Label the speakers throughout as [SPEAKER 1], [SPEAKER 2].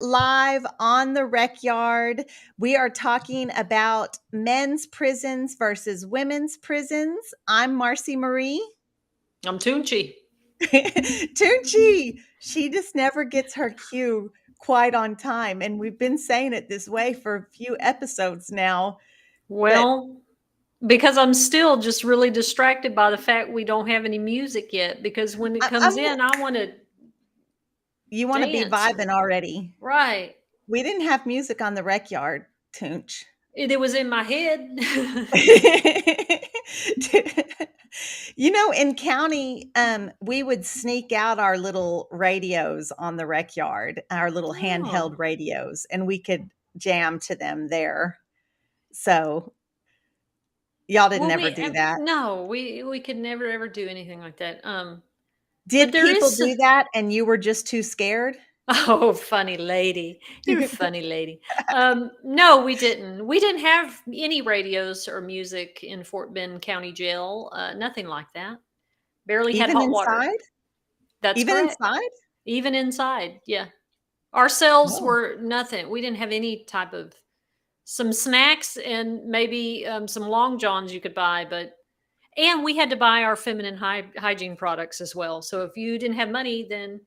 [SPEAKER 1] live on the Rec Yard. We are talking about men's prisons versus women's prisons. I'm Marcy Marie.
[SPEAKER 2] I'm Tunchi.
[SPEAKER 1] Tunchi, she just never gets her cue quite on time. And we've been saying it this way for a few episodes now. But
[SPEAKER 2] Well, because I'm still just really distracted by the fact we don't have any music yet. Because when it
[SPEAKER 1] I'm
[SPEAKER 2] comes in, I want to
[SPEAKER 1] you want to be
[SPEAKER 2] dance.
[SPEAKER 1] vibing already.
[SPEAKER 2] Right.
[SPEAKER 1] We didn't have music on the Rec Yard, Tunch.
[SPEAKER 2] It was in my head.
[SPEAKER 1] In county, we would sneak out our little radios on the Rec Yard, our little
[SPEAKER 2] Oh.
[SPEAKER 1] handheld radios, and we could jam to them there. So y'all didn't
[SPEAKER 2] Well,
[SPEAKER 1] ever do that.
[SPEAKER 2] no, we could never ever do anything like that. But
[SPEAKER 1] Did
[SPEAKER 2] there
[SPEAKER 1] people
[SPEAKER 2] is
[SPEAKER 1] do that and you were just too scared?
[SPEAKER 2] Oh, funny lady. You're a funny lady. No, we didn't. We didn't have any radios or music in Fort Bend County Jail. Nothing like that. Barely had
[SPEAKER 1] Even
[SPEAKER 2] hot water.
[SPEAKER 1] inside?
[SPEAKER 2] That's
[SPEAKER 1] Even
[SPEAKER 2] correct.
[SPEAKER 1] inside?
[SPEAKER 2] Even inside, yeah. Our cells
[SPEAKER 1] Oh.
[SPEAKER 2] were nothing. We didn't have any type of some snacks and maybe some long johns you could buy, and we had to buy our feminine hygiene products as well. So if you didn't have money, then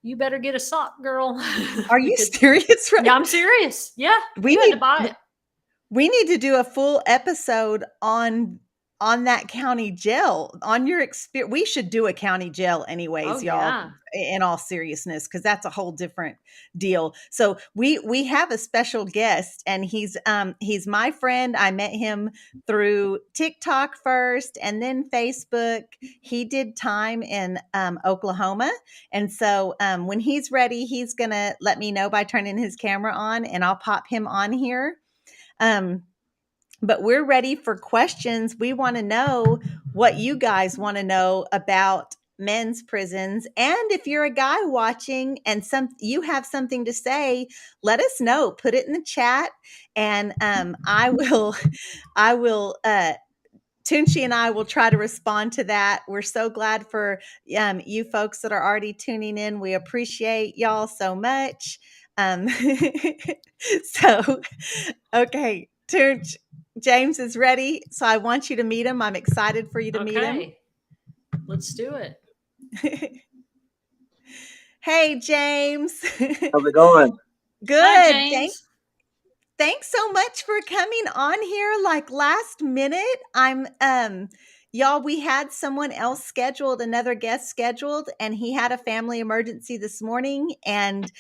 [SPEAKER 2] you better get a sock, girl.
[SPEAKER 1] Are you
[SPEAKER 2] Because
[SPEAKER 1] serious?
[SPEAKER 2] yeah,
[SPEAKER 1] Right?
[SPEAKER 2] I'm serious. Yeah,
[SPEAKER 1] We
[SPEAKER 2] you had to
[SPEAKER 1] need
[SPEAKER 2] buy it.
[SPEAKER 1] We need to do a full episode on that county jail, on your experience. We should do a county jail
[SPEAKER 2] Oh
[SPEAKER 1] anyways, y'all,
[SPEAKER 2] yeah.
[SPEAKER 1] in all seriousness, because that's a whole different deal. So we have a special guest, and he's my friend. I met him through TikTok first and then Facebook. He did time in Oklahoma. And so when he's ready, he's gonna let me know by turning his camera on, and I'll pop him on here. Um, but we're ready for questions. We want to know what you guys want to know about men's prisons. And if you're a guy watching and you have something to say, let us know. Put it in the chat, and I will Tunchi and I will try to respond to that. We're so glad for you folks that are already tuning in. We appreciate y'all so much. Um, so, okay, Tunch, James is ready. So I want you to meet him. I'm excited for you to meet him.
[SPEAKER 2] Okay. Let's do it.
[SPEAKER 1] Hey, James.
[SPEAKER 3] How's it going?
[SPEAKER 2] Hi,
[SPEAKER 1] Good.
[SPEAKER 2] James.
[SPEAKER 1] Thanks so much for coming on here like last minute. I'm y'all, we had someone else scheduled, another guest scheduled, and he had a family emergency this morning, and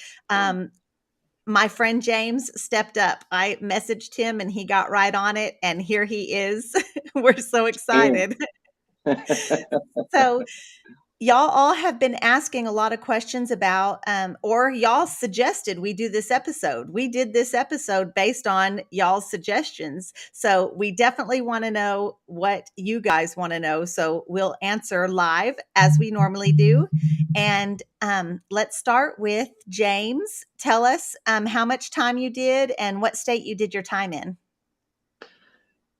[SPEAKER 1] my friend James stepped up. I messaged him and he got right on it, and here he is. We're so excited. So y'all all have been asking a lot of questions about, or y'all suggested we do this episode. We did this episode based on y'all's suggestions. So we definitely want to know what you guys want to know. So we'll answer live as we normally do. And let's start with James. Tell us how much time you did and what state you did your time in.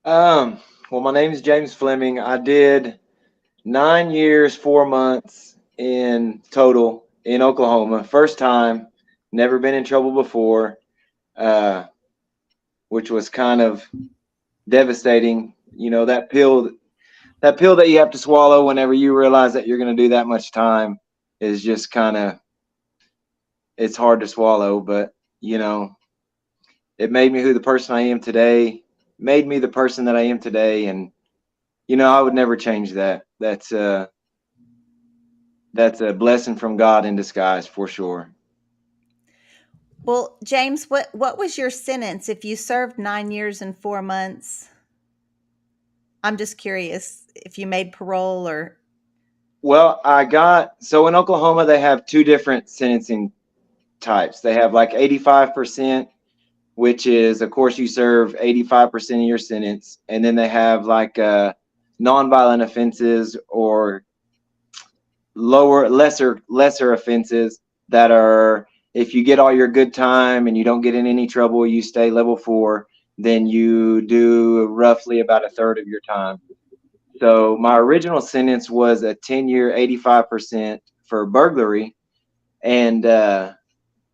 [SPEAKER 3] Well, my name is James Fleming. I did 9 years, 4 months in total in Oklahoma. First time, never been in trouble before, uh, which was kind of devastating. You know, that pill that you have to swallow whenever you realize that you're going to do that much time is just kind of, it's hard to swallow, but you know, it made me who the person I am today, made me the person that I am today. And you know, I would never change that. That's a blessing from God in disguise for sure.
[SPEAKER 1] Well, James, what was your sentence if you served 9 years and 4 months? I'm just curious if you made parole or.
[SPEAKER 3] Well, so in Oklahoma they have two different sentencing types. They have like 85%, which is, of course, you serve 85% of your sentence, and then they have like nonviolent offenses or lesser offenses that are, if you get all your good time and you don't get in any trouble, you stay level 4, then you do roughly about a third of your time. So my original sentence was a 10-year, 85% for burglary, and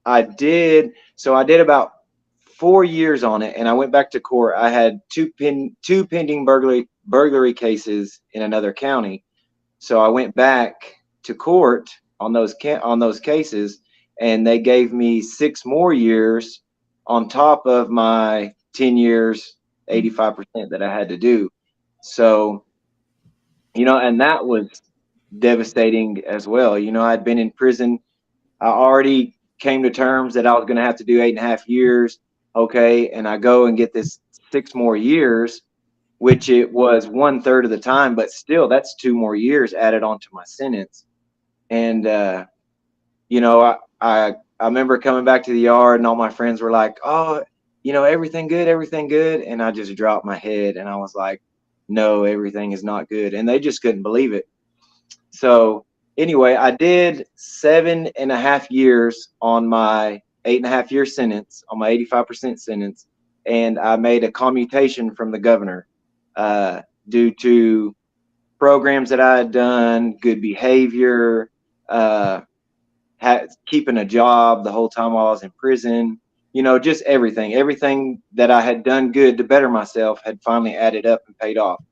[SPEAKER 3] I did. So I did about 4 years on it, and I went back to court. I had two pending burglary cases in another county. So I went back to court on those cases, and they gave me 6 more years on top of my 10 years, 85% that I had to do. So, and that was devastating as well. I'd been in prison. I already came to terms that I was going to have to do 8.5 years. Okay. And I go and get this 6 more years, which it was 1/3 of the time, but still that's 2 more years added onto my sentence. And, I remember coming back to the yard and all my friends were like, oh, everything good, everything good. And I just dropped my head and I was like, no, everything is not good. And they just couldn't believe it. So anyway, I did 7.5 years on my 8.5 year sentence, on my 85% sentence, and I made a commutation from the governor due to programs that I had done, good behavior, uh, keeping a job the whole time while I was in prison. Just everything that I had done good to better myself had finally added up and paid off.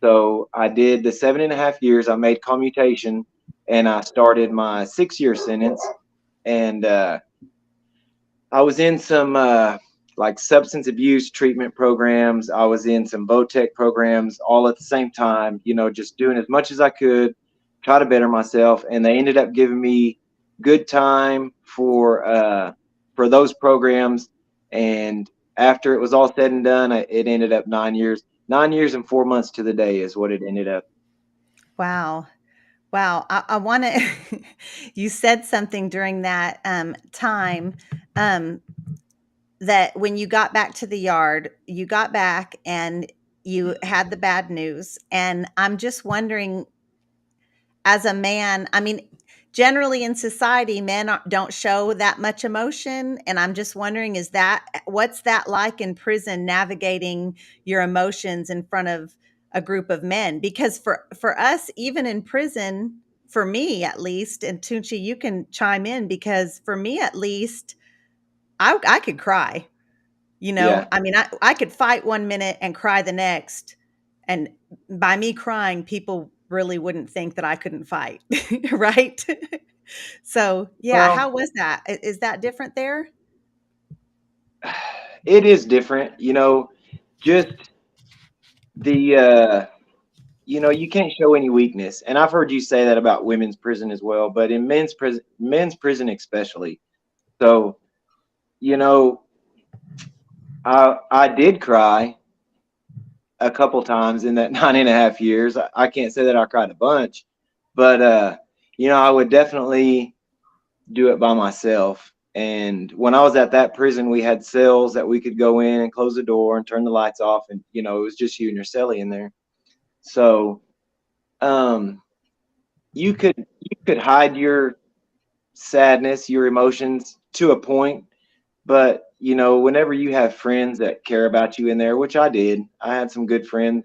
[SPEAKER 3] So I did the 7.5 years. I made commutation, and I started my 6 year sentence. And I was in some like substance abuse treatment programs. I was in some VOTEC programs all at the same time. Just doing as much as I could, try to better myself. And they ended up giving me good time for those programs. And after it was all said and done, it ended up 9 years. 9 years and 4 months to the day is what it ended up.
[SPEAKER 1] Wow. Wow. I want to, you said something during that time um, that when you got back to the yard, you got back and you had the bad news. And I'm just wondering, as a man, I mean, generally in society, men don't show that much emotion. And I'm just wondering, what's that like in prison, navigating your emotions in front of a group of men? Because for us, even in prison, for me at least, and Tunchi, you can chime in, because for me at least, I could cry.
[SPEAKER 3] Yeah.
[SPEAKER 1] I mean, I could fight 1 minute and cry the next. And by me crying, people really wouldn't think that I couldn't fight, right? So, yeah,
[SPEAKER 3] Well,
[SPEAKER 1] how was that? Is that different there?
[SPEAKER 3] it is different. Just the you can't show any weakness. And I've heard you say that about women's prison as well, but in men's prison especially. So, you know, I did cry a couple times in that 9.5 years. I can't say that I cried a bunch, but I would definitely do it by myself. And when I was at that prison, we had cells that we could go in and close the door and turn the lights off, and it was just you and your cellie in there. So um, you could hide your sadness, your emotions to a point, but whenever you have friends that care about you in there, which I did, I had some good friends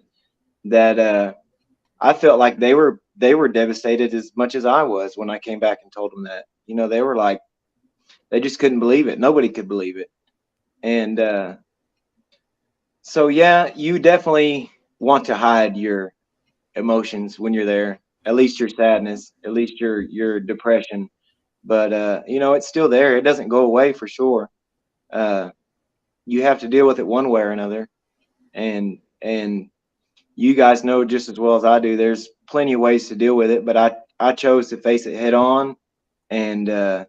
[SPEAKER 3] that I felt like they were devastated as much as I was when I came back and told them that. They were like, they just couldn't believe it. Nobody could believe it. And so yeah, you definitely want to hide your emotions when you're there. At least your sadness, at least your depression. But it's still there. It doesn't go away for sure. Uh, you have to deal with it one way or another. And you guys know just as well as I do, there's plenty of ways to deal with it, but I chose to face it head on and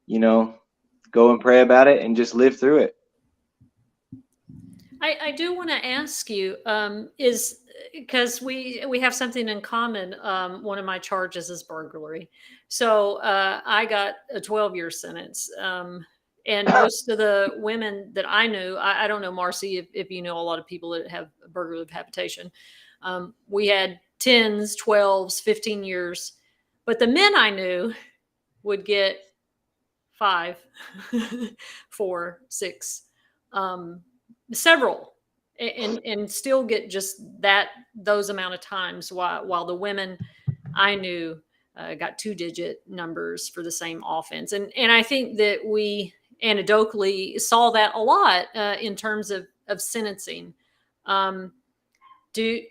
[SPEAKER 3] you know, go and pray about it and just live through it.
[SPEAKER 2] I do want to ask you, is because we have something in common. One of my charges is burglary, so I got a 12-year sentence. And most of the women that I knew, I don't know, Marcy, if you know a lot of people that have burglary of habitation. We had 10s, 12s, 15 years, but the men I knew would get 5, 4, 6. Several, and still get just those amount of times, while the women I knew got 2-digit numbers for the same offense. And I think that we anecdotally saw that a lot in terms of sentencing. Do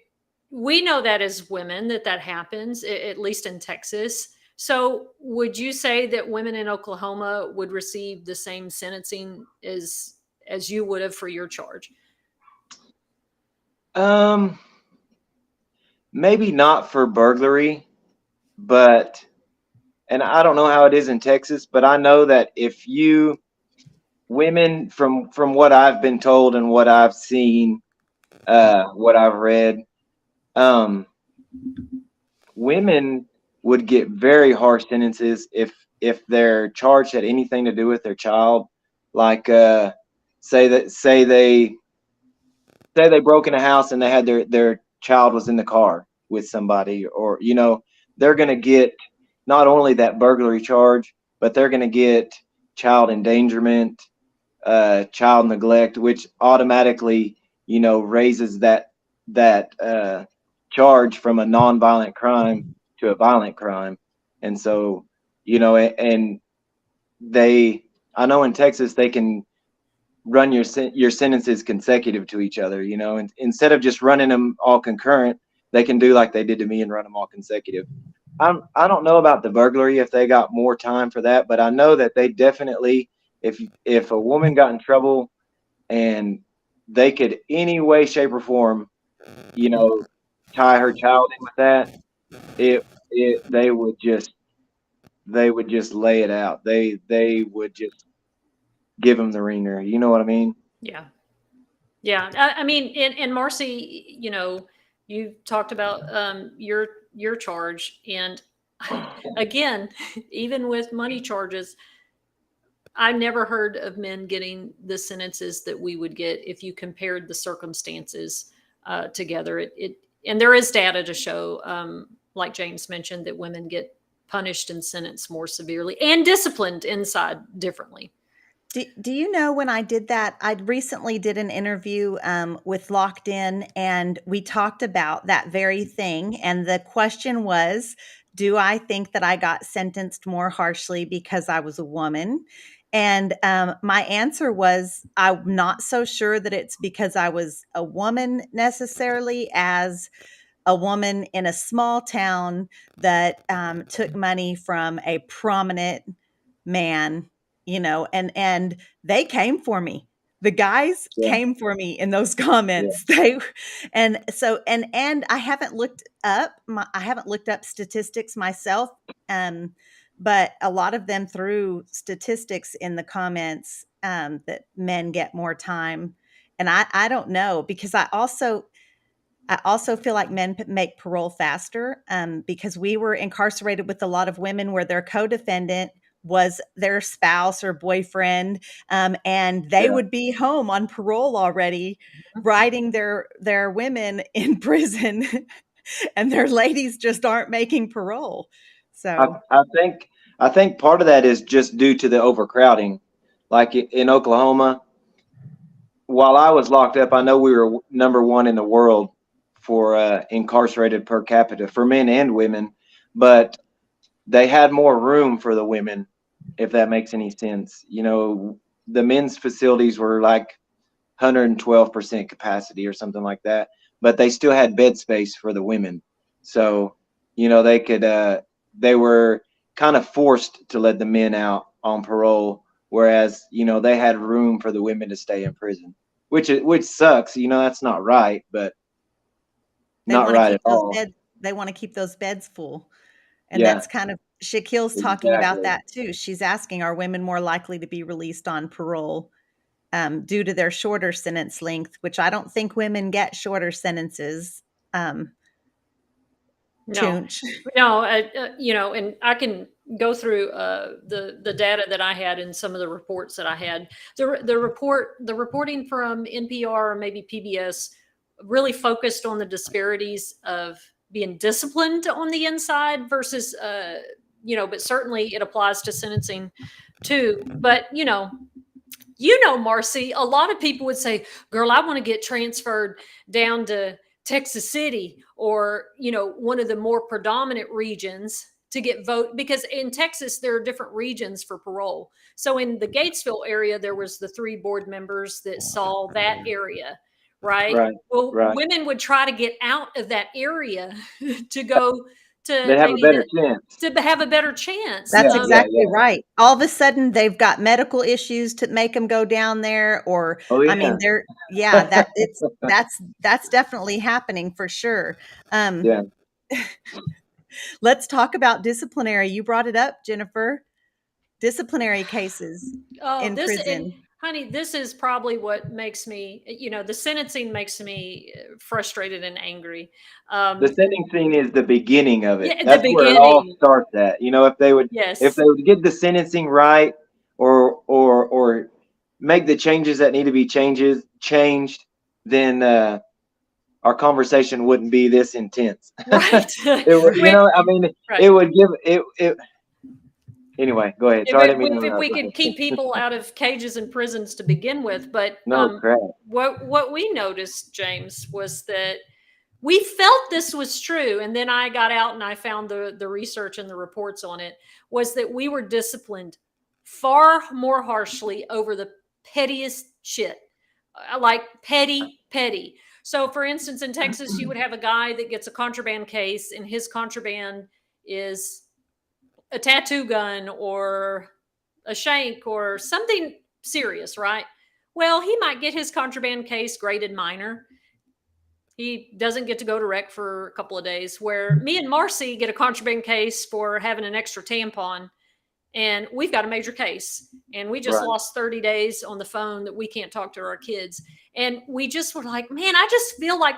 [SPEAKER 2] we know that as women that happens, at least in Texas? So would you say that women in Oklahoma would receive the same sentencing as you would have for your charge?
[SPEAKER 3] Maybe not for burglary, but and I don't know how it is in Texas, but I know that if you women from what I've been told and what I've seen, what I've read, um, women would get very harsh sentences if their charge had anything to do with their child, like say they broke in a house and they had their child was in the car with somebody, or they're going to get not only that burglary charge, but they're going to get child endangerment, child neglect, which automatically raises that charge from a nonviolent crime to a violent crime. And so and they I know in Texas they can run your sentences consecutive to each other, and instead of just running them all concurrent, they can do like they did to me and run them all consecutive. I don't know about the burglary if they got more time for that, but I know that they definitely, if a woman got in trouble and they could any way, shape, or form, tie her child in with that, it they would just lay it out. They would just give them the ringer. You know what I mean?
[SPEAKER 2] Yeah. Yeah. I mean, and Marcy, you talked about your charge. And again, even with money charges, I never heard of men getting the sentences that we would get if you compared the circumstances together. And there is data to show, like James mentioned, that women get punished and sentenced more severely and disciplined inside differently.
[SPEAKER 1] Do you know when I did that? I recently did an interview with Locked In, and we talked about that very thing. And the question was, do I think that I got sentenced more harshly because I was a woman? And my answer was, I'm not so sure that it's because I was a woman necessarily, as a woman in a small town that took money from a prominent man, and they came for me. The guys
[SPEAKER 3] Yeah,
[SPEAKER 1] came for me in those
[SPEAKER 3] yeah.
[SPEAKER 1] comments. And I haven't looked up statistics myself, but a lot of them threw statistics in the comments, that men get more time. And I don't know, because I also feel like men make parole faster, because we were incarcerated with a lot of women where their co-defendant was their spouse or boyfriend, and they
[SPEAKER 3] Yeah.
[SPEAKER 1] would be home on parole already, riding their women in prison, and their ladies just aren't making parole.
[SPEAKER 3] I,
[SPEAKER 1] So
[SPEAKER 3] I think part of that is just due to the overcrowding. Like in Oklahoma, while I was locked up, I know we were number one in the world for incarcerated per capita for men and women, but they had more room for the women, if that makes any sense. The men's facilities were like 112% capacity or something like that, but they still had bed space for the women. So, they were kind of forced to let the men out on parole, whereas, they had room for the women to stay in prison, which sucks. That's not right, but
[SPEAKER 1] they
[SPEAKER 3] not
[SPEAKER 1] want to
[SPEAKER 3] right at
[SPEAKER 1] keep those
[SPEAKER 3] all.
[SPEAKER 1] beds they want to keep those beds full. And
[SPEAKER 3] Yeah,
[SPEAKER 1] that's kind of Shaquille's talking about
[SPEAKER 3] exactly.
[SPEAKER 1] that too. She's asking, are women more likely to be released on parole, due to their shorter sentence length, which I don't think women get shorter sentences. Um,
[SPEAKER 2] No,
[SPEAKER 1] Chunch.
[SPEAKER 2] no, and I can go through the data that I had and some of the reports that I had. The reporting from NPR or maybe PBS really focused on the disparities of being disciplined on the inside versus but certainly it applies to sentencing too. But Marcy, a lot of people would say, girl, I want to get transferred down to Texas City or, one of the more predominant regions to get vote, because in Texas there are different regions for parole. So in the Gatesville area, there was the 3 board members that saw that area, right?
[SPEAKER 3] Right.
[SPEAKER 2] Well,
[SPEAKER 3] Right.
[SPEAKER 2] women would try to get out of that area to go to
[SPEAKER 3] They have a
[SPEAKER 2] maybe
[SPEAKER 3] better chance.
[SPEAKER 2] to have a better chance.
[SPEAKER 1] That's
[SPEAKER 3] Yeah, yeah,
[SPEAKER 1] exactly
[SPEAKER 3] yeah.
[SPEAKER 1] right. All of a sudden, they've got medical issues to make them go down there, or
[SPEAKER 3] Oh
[SPEAKER 1] I mean,
[SPEAKER 3] yeah.
[SPEAKER 1] they're yeah, that it's that's definitely happening for sure. Um,
[SPEAKER 3] Yeah.
[SPEAKER 1] let's talk about disciplinary. You brought it up, Jennifer. Disciplinary cases
[SPEAKER 2] Oh,
[SPEAKER 1] in
[SPEAKER 2] this and
[SPEAKER 1] prison.
[SPEAKER 2] honey, this is probably what makes me, the sentencing makes me frustrated and angry.
[SPEAKER 3] The
[SPEAKER 2] Um,
[SPEAKER 3] sentencing is the beginning of it.
[SPEAKER 2] yeah, the
[SPEAKER 3] That's where it all
[SPEAKER 2] beginning.
[SPEAKER 3] starts at. If
[SPEAKER 2] Yes.
[SPEAKER 3] they would get the sentencing right, or make the changes that need to be changed, then our conversation wouldn't be this intense.
[SPEAKER 2] Right.
[SPEAKER 3] I mean,
[SPEAKER 2] Right.
[SPEAKER 3] it would give it. Anyway, go ahead. Sorry, I didn't mean to
[SPEAKER 2] If
[SPEAKER 3] interrupt.
[SPEAKER 2] we
[SPEAKER 3] Go
[SPEAKER 2] could keep
[SPEAKER 3] ahead.
[SPEAKER 2] people out of cages and prisons to begin with, but
[SPEAKER 3] No crap.
[SPEAKER 2] what we noticed, James, was that we felt this was true, and then I got out and I found the research and the reports on it, was that we were disciplined far more harshly over the pettiest shit, like petty. So, for instance, in Texas, you would have a guy that gets a contraband case, and his contraband is a tattoo gun or a shank or something serious, right? Well, he might get his contraband case graded minor. He doesn't get to go to rec for a couple of days. Where me and Marcy get a contraband case for having an extra tampon, and we've got a major case. And we just
[SPEAKER 3] Right.
[SPEAKER 2] lost 30 days on the phone that we can't talk to our kids. And we just were like, man, I just feel like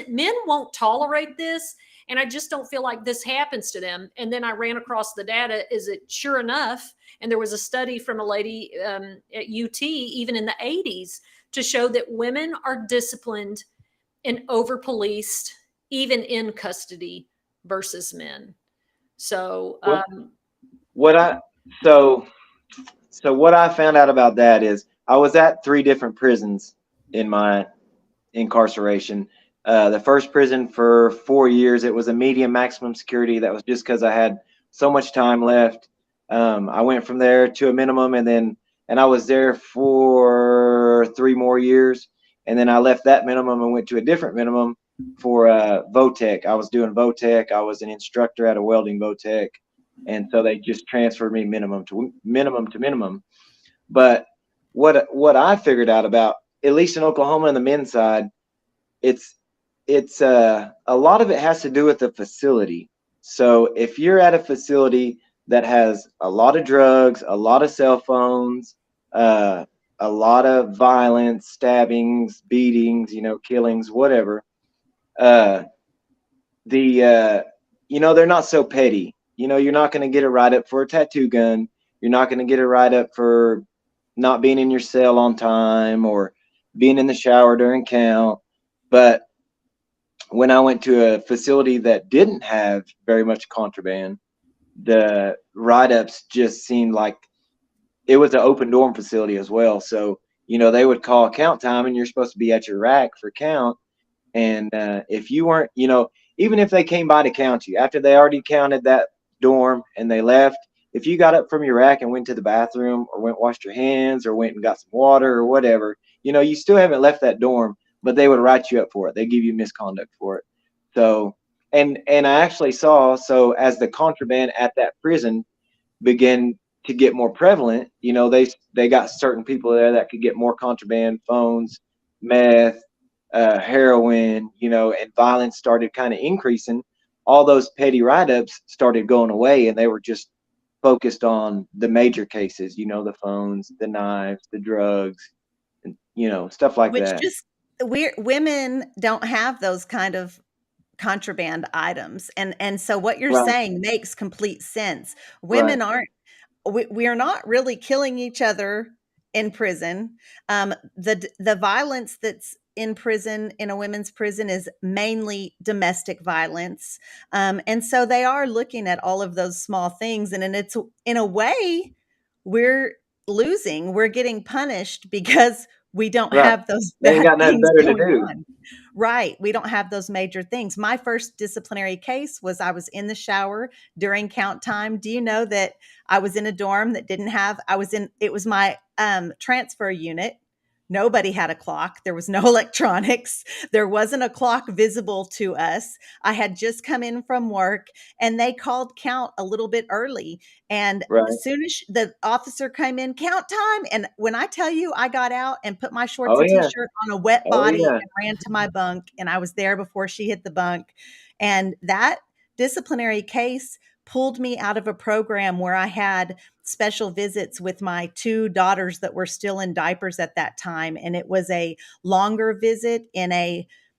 [SPEAKER 2] men won't tolerate this. And I just don't feel like this happens to them. And then I ran across the data. Is it sure enough? And there was a study from a lady at UT, even in the 80s, to show that women are disciplined and over policed, even in custody, versus men. So,
[SPEAKER 3] What I so what I found out about that is I was at 3 different prisons in my incarceration. The first prison for 4 years, it was a medium maximum security. That was just because I had so much time left. I went from there to a minimum, and I was there for 3 more years, and then I left that minimum and went to a different minimum for VOTEC. I was doing VOTEC. I was an instructor at a welding VOTEC, and so they just transferred me minimum to minimum. But what I figured out about, at least in Oklahoma on the men's side, it's a lot of it has to do with the facility. So if you're at a facility that has a lot of drugs, a lot of cell phones, a lot of violence, stabbings, beatings, killings, whatever, they're not so petty. You're not going to get a write up for a tattoo gun. You're not going to get a write up for not being in your cell on time or being in the shower during count. But when I went to a facility that didn't have very much contraband, the write-ups just seemed like it was an open dorm facility as well. So, they would call count time and you're supposed to be at your rack for count. And if you weren't, even if they came by to count you after they already counted that dorm and they left, if you got up from your rack and went to the bathroom or went washed your hands or went and got some water or whatever, you still haven't left that dorm, but they would write you up for it. They give you misconduct for it. So, and I actually saw, so as the contraband at that prison began to get more prevalent, they got certain people there that could get more contraband, phones, meth, heroin, and violence started kind of increasing. All those petty write-ups started going away, and they were just focused on the major cases, the phones, the knives, the drugs, and, stuff like
[SPEAKER 1] Which
[SPEAKER 3] that.
[SPEAKER 1] just women don't have those kind of contraband items, and so what you're
[SPEAKER 3] Right.
[SPEAKER 1] saying makes complete sense.
[SPEAKER 3] Right.
[SPEAKER 1] Women aren't we are not really killing each other in prison. The violence that's in prison, in a women's prison, is mainly domestic violence, and so they are looking at all of those small things, and in a way, we're losing. We're getting punished because We don't
[SPEAKER 3] Right.
[SPEAKER 1] have those
[SPEAKER 3] They ain't
[SPEAKER 1] bad
[SPEAKER 3] got nothing
[SPEAKER 1] things
[SPEAKER 3] better to
[SPEAKER 1] going
[SPEAKER 3] do.
[SPEAKER 1] on. Right. We don't have those major things. My first disciplinary case was I was in the shower during count time. Do you know that I was in a dorm that didn't have, it was my transfer unit. Nobody had a clock. There was no electronics. There wasn't a clock visible to us. I had just come in from work and they called count a little bit early. And
[SPEAKER 3] Right.
[SPEAKER 1] as soon as the officer came in, count time. And when I tell you, I got out and put my shorts
[SPEAKER 3] Oh
[SPEAKER 1] and
[SPEAKER 3] yeah.
[SPEAKER 1] t-shirt on a wet
[SPEAKER 3] Oh
[SPEAKER 1] body
[SPEAKER 3] yeah.
[SPEAKER 1] and ran to my bunk. And I was there before she hit the bunk. And that disciplinary case pulled me out of a program where I had special visits with my two daughters that were still in diapers at that time. And it was a longer visit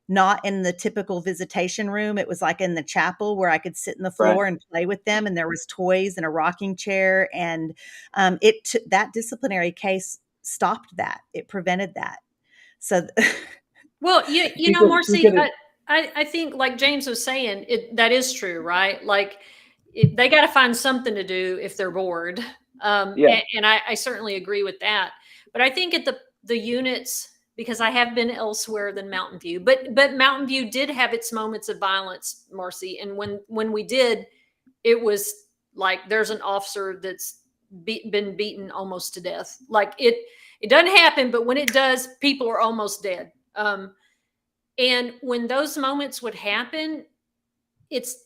[SPEAKER 1] not in the typical visitation room. It was like in the chapel where I could sit in the floor and play with them. And there was toys and a rocking chair. And that disciplinary case stopped that. It prevented that. So,
[SPEAKER 2] Well, you know, Marcy, I think like James was saying, that is true, right? Like they got to find something to do if they're bored.
[SPEAKER 3] Yeah.
[SPEAKER 2] And I certainly agree with that. But I think at the units, because I have been elsewhere than Mountain View, but Mountain View did have its moments of violence, Marcy. And when we did, it was like there's an officer that's been beaten almost to death. Like it doesn't happen, but when it does, people are almost dead. And when those moments would happen, it's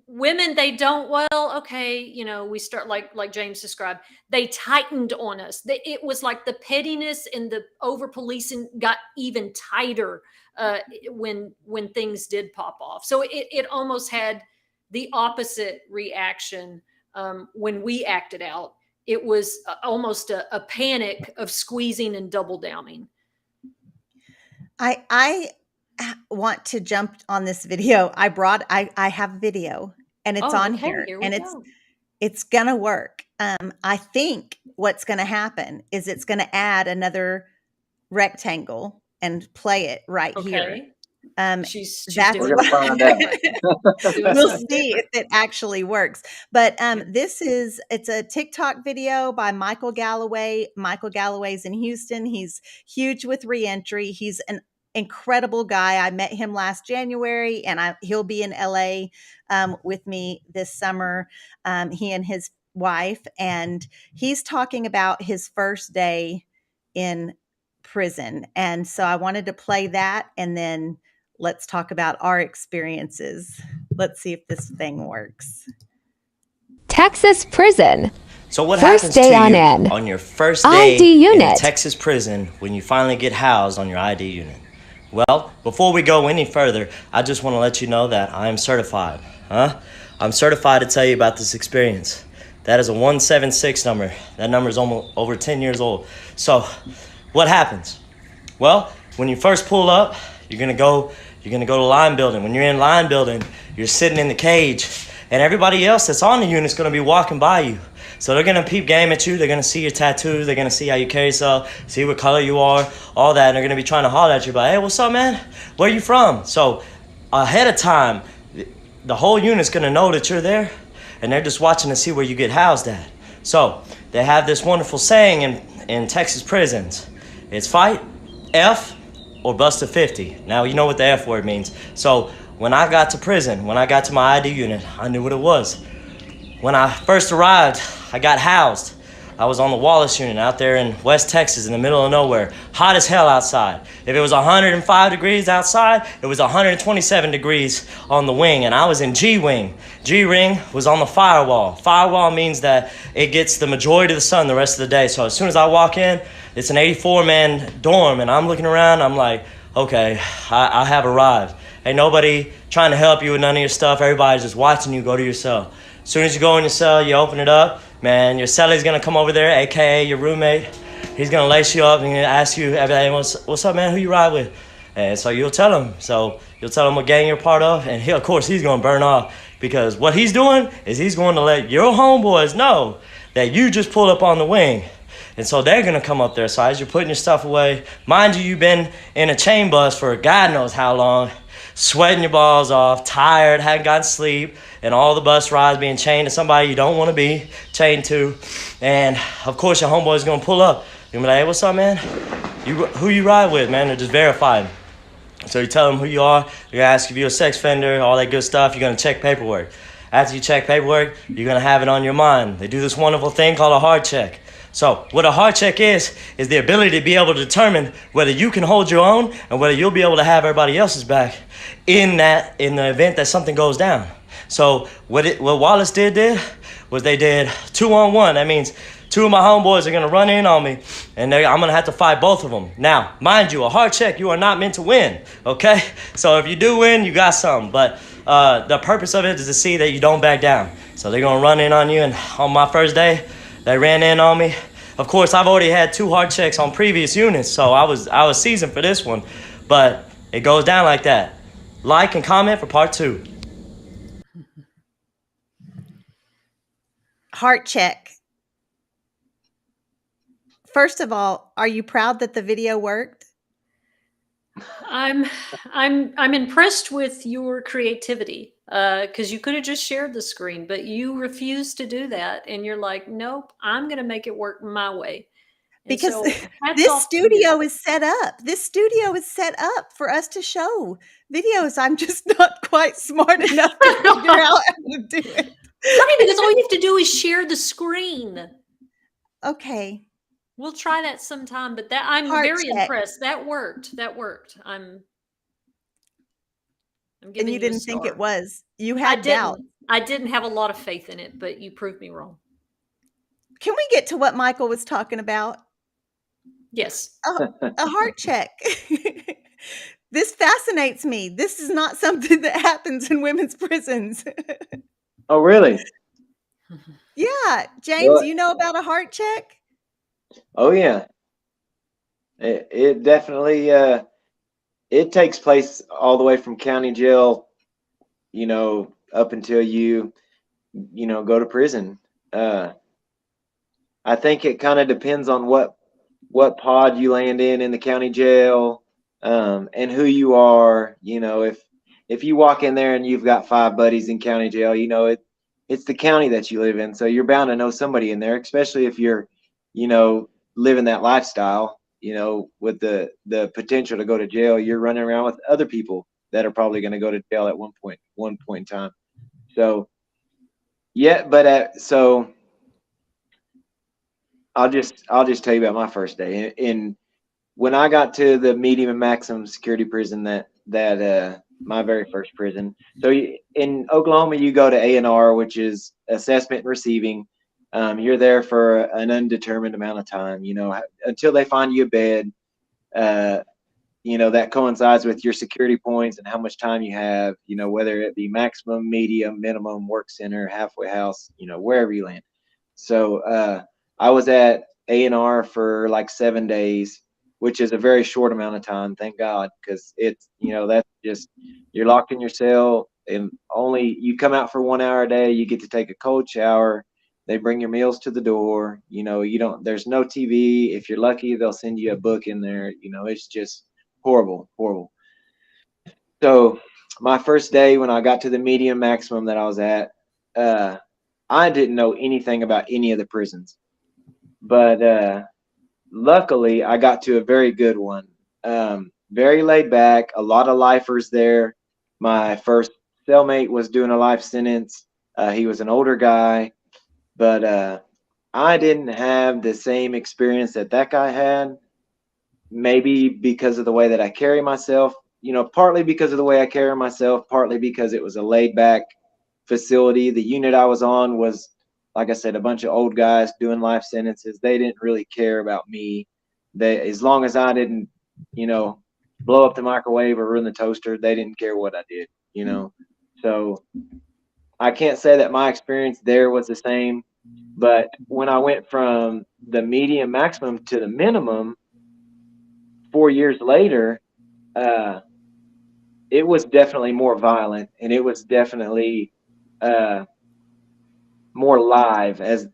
[SPEAKER 2] women, they don't, well, okay, you know, we start like James described, they tightened on us. It was like the pettiness and the over policing got even tighter when things did pop off. So it almost had the opposite reaction when we acted out. It was almost a panic of squeezing and double downing.
[SPEAKER 1] I want to jump on this video. I have a video and it's on
[SPEAKER 2] okay,
[SPEAKER 1] here and
[SPEAKER 2] go.
[SPEAKER 1] it's gonna work. I think what's gonna happen is it's gonna add another rectangle and play it right here.
[SPEAKER 2] She's
[SPEAKER 3] we're gonna find out.
[SPEAKER 1] We'll see if it actually works. But it's a TikTok video by Michael Galloway. Michael Galloway's in Houston. He's huge with reentry. He's an incredible guy. I met him last January, and he'll be in LA with me this summer. He and his wife, and he's talking about his first day in prison. And so I wanted to play that, and then let's talk about our experiences. Let's see if this thing works.
[SPEAKER 4] Texas prison.
[SPEAKER 5] So what
[SPEAKER 4] First
[SPEAKER 5] happens
[SPEAKER 4] day
[SPEAKER 5] to
[SPEAKER 4] on
[SPEAKER 5] you
[SPEAKER 4] in.
[SPEAKER 5] on your first day
[SPEAKER 4] ID
[SPEAKER 5] in
[SPEAKER 4] unit.
[SPEAKER 5] a Texas prison when you finally get housed on your ID unit? Well, before we go any further, I just want to let you know that I am certified. I'm certified to tell you about this experience. That is a 176 number. That number is almost over 10 years old. So what happens? Well, when you first pull up, you're gonna go to line building. When you're in line building, you're sitting in the cage, and everybody else that's on the unit is gonna be walking by you. So they're gonna peep game at you. They're gonna see your tattoos. They're gonna see how you carry yourself, see what color you are, all that. And they're gonna be trying to holler at you, like, "Hey, what's up, man? Where you from?" So ahead of time, the whole unit's gonna know that you're there, and they're just watching to see where you get housed at. So they have this wonderful saying in Texas prisons. It's fight, F, or bust a 50. Now you know what the F word means. So when I got to prison, when I got to my ID unit, I knew what it was. When I first arrived, I got housed. I was on the Wallace unit out there in West Texas in the middle of nowhere. Hot as hell outside. If it was 105 degrees outside, it was 127 degrees on the wing, and I was in G-wing. G-ring was on the firewall. Firewall means that it gets the majority of the sun the rest of the day. So as soon as I walk in, it's an 84-man dorm, and I'm looking around, I'm like, okay, I have arrived. Ain't nobody trying to help you with none of your stuff. Everybody's just watching you go to your cell. As soon as you go in your cell, you open it up, man, your celly's gonna come over there, AKA your roommate. He's gonna lace you up and gonna ask you, hey, what's up, man, who you ride with? And so you'll tell him. So you'll tell him what gang you're part of, and of course, he's gonna burn off, because what he's doing is he's going to let your homeboys know that you just pulled up on the wing. And so they're gonna come up there. So as you're putting your stuff away, mind you, you've been in a chain bus for God knows how long, sweating your balls off, tired, hadn't gotten sleep, and all the bus rides being chained to somebody you don't want to be chained to. And of course your homeboy's gonna pull up. You're gonna be like, hey, what's up, man? who you ride with, man. They're just verified. So you tell them who you are. They're gonna ask if you're a sex offender, all that good stuff. You're gonna check paperwork. After you check paperwork, you're gonna have it on your mind. They do this wonderful thing called a heart check. So what a heart check is the ability to be able to determine whether you can hold your own and whether you'll be able to have everybody else's back in the event that something goes down. So what Wallace did was they did 2-on-1. That means two of my homeboys are gonna run in on me, and I'm gonna have to fight both of them. Now, mind you, a heart check, you are not meant to win, okay? So if you do win, you got something. But the purpose of it is to see that you don't back down. So they're gonna run in on you, and on my first day, they ran in on me. Of course, I've already had 2 heart checks on previous units, so I was seasoned for this one. But it goes down like that. Like and comment for part 2.
[SPEAKER 1] Heart check. First of all, are you proud that the video worked?
[SPEAKER 2] I'm impressed with your creativity, because you could have just shared the screen, but you refused to do that, and you're like, nope, I'm gonna make it work my way. And
[SPEAKER 1] Because
[SPEAKER 2] so, hats
[SPEAKER 1] this
[SPEAKER 2] off to you.
[SPEAKER 1] studio is set up. This studio is set up for us to show videos. I'm just not quite smart enough to figure out how to do it.
[SPEAKER 2] Right, because all you have to do is share the screen.
[SPEAKER 1] Okay.
[SPEAKER 2] We'll try that sometime, but that I'm
[SPEAKER 1] Heart
[SPEAKER 2] very
[SPEAKER 1] check.
[SPEAKER 2] impressed. That worked. I'm giving
[SPEAKER 1] And you
[SPEAKER 2] you a
[SPEAKER 1] didn't think it
[SPEAKER 2] star.
[SPEAKER 1] was. You
[SPEAKER 2] I
[SPEAKER 1] had doubt.
[SPEAKER 2] didn't. I didn't have a lot of faith in it, but you proved me wrong.
[SPEAKER 1] Can we get to what Michael was talking about?
[SPEAKER 2] Yes.
[SPEAKER 1] A heart check. This fascinates me. This is not something that happens in women's prisons.
[SPEAKER 3] Oh, really?
[SPEAKER 1] Yeah. James,
[SPEAKER 3] Well,
[SPEAKER 1] you know about a heart check?
[SPEAKER 3] oh yeah. It definitely it takes place all the way from county jail, up until you go to prison. I think it kind of depends on what pod you land in the county jail, and who you are. If you walk in there and you've got 5 buddies in county jail, it's the county that you live in, so you're bound to know somebody in there, especially if you're, living that lifestyle. With the potential to go to jail, you're running around with other people that are probably going to go to jail at one point in time. So yeah, but so I'll just tell you about my first day. And when I got to the medium and maximum security prison, that my very first prison. So in Oklahoma, you go to A&R, which is assessment and receiving. You're there for an undetermined amount of time, until they find you a bed. That coincides with your security points and how much time you have, whether it be maximum, medium, minimum, work center, halfway house, wherever you land. So I was at A&R for like 7 days, which is a very short amount of time, thank God, because it's, that's just, you're locked in your cell, and only you come out for 1 hour a day. You get to take a cold shower. They bring your meals to the door. There's no TV. If you're lucky, they'll send you a book in there. It's just horrible. So my first day, when I got to the medium maximum that I was at, I didn't know anything about any of the prisons, but luckily I got to a very good one. Very laid back, a lot of lifers there. My first cellmate was doing a life sentence. He was an older guy, but I didn't have the same experience that guy had. Maybe because of the way that I carry myself, partly because of the way I carry myself, partly because it was a laid back facility. The unit I was on was, like I said, a bunch of old guys doing life sentences. They didn't really care about me. As long as I didn't, blow up the microwave or ruin the toaster, they didn't care what I did, So I can't say that my experience there was the same, but when I went from the medium maximum to the minimum 4 years later, it was definitely more violent, and it was definitely more live, as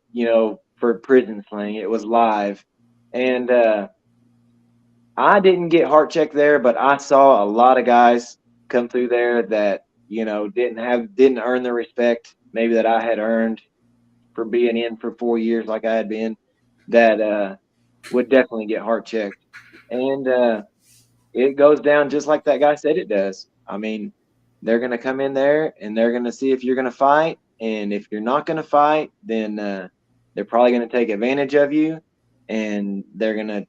[SPEAKER 3] for prison slang. It was live, and I didn't get heart check there, but I saw a lot of guys come through there that didn't earn the respect maybe that I had earned for being in for 4 years like I had been, that would definitely get heart checked. and it goes down just like that guy said it does. I mean, they're going to come in there and they're going to see if you're going to fight. And if you're not going to fight, then they're probably going to take advantage of you, and they're going to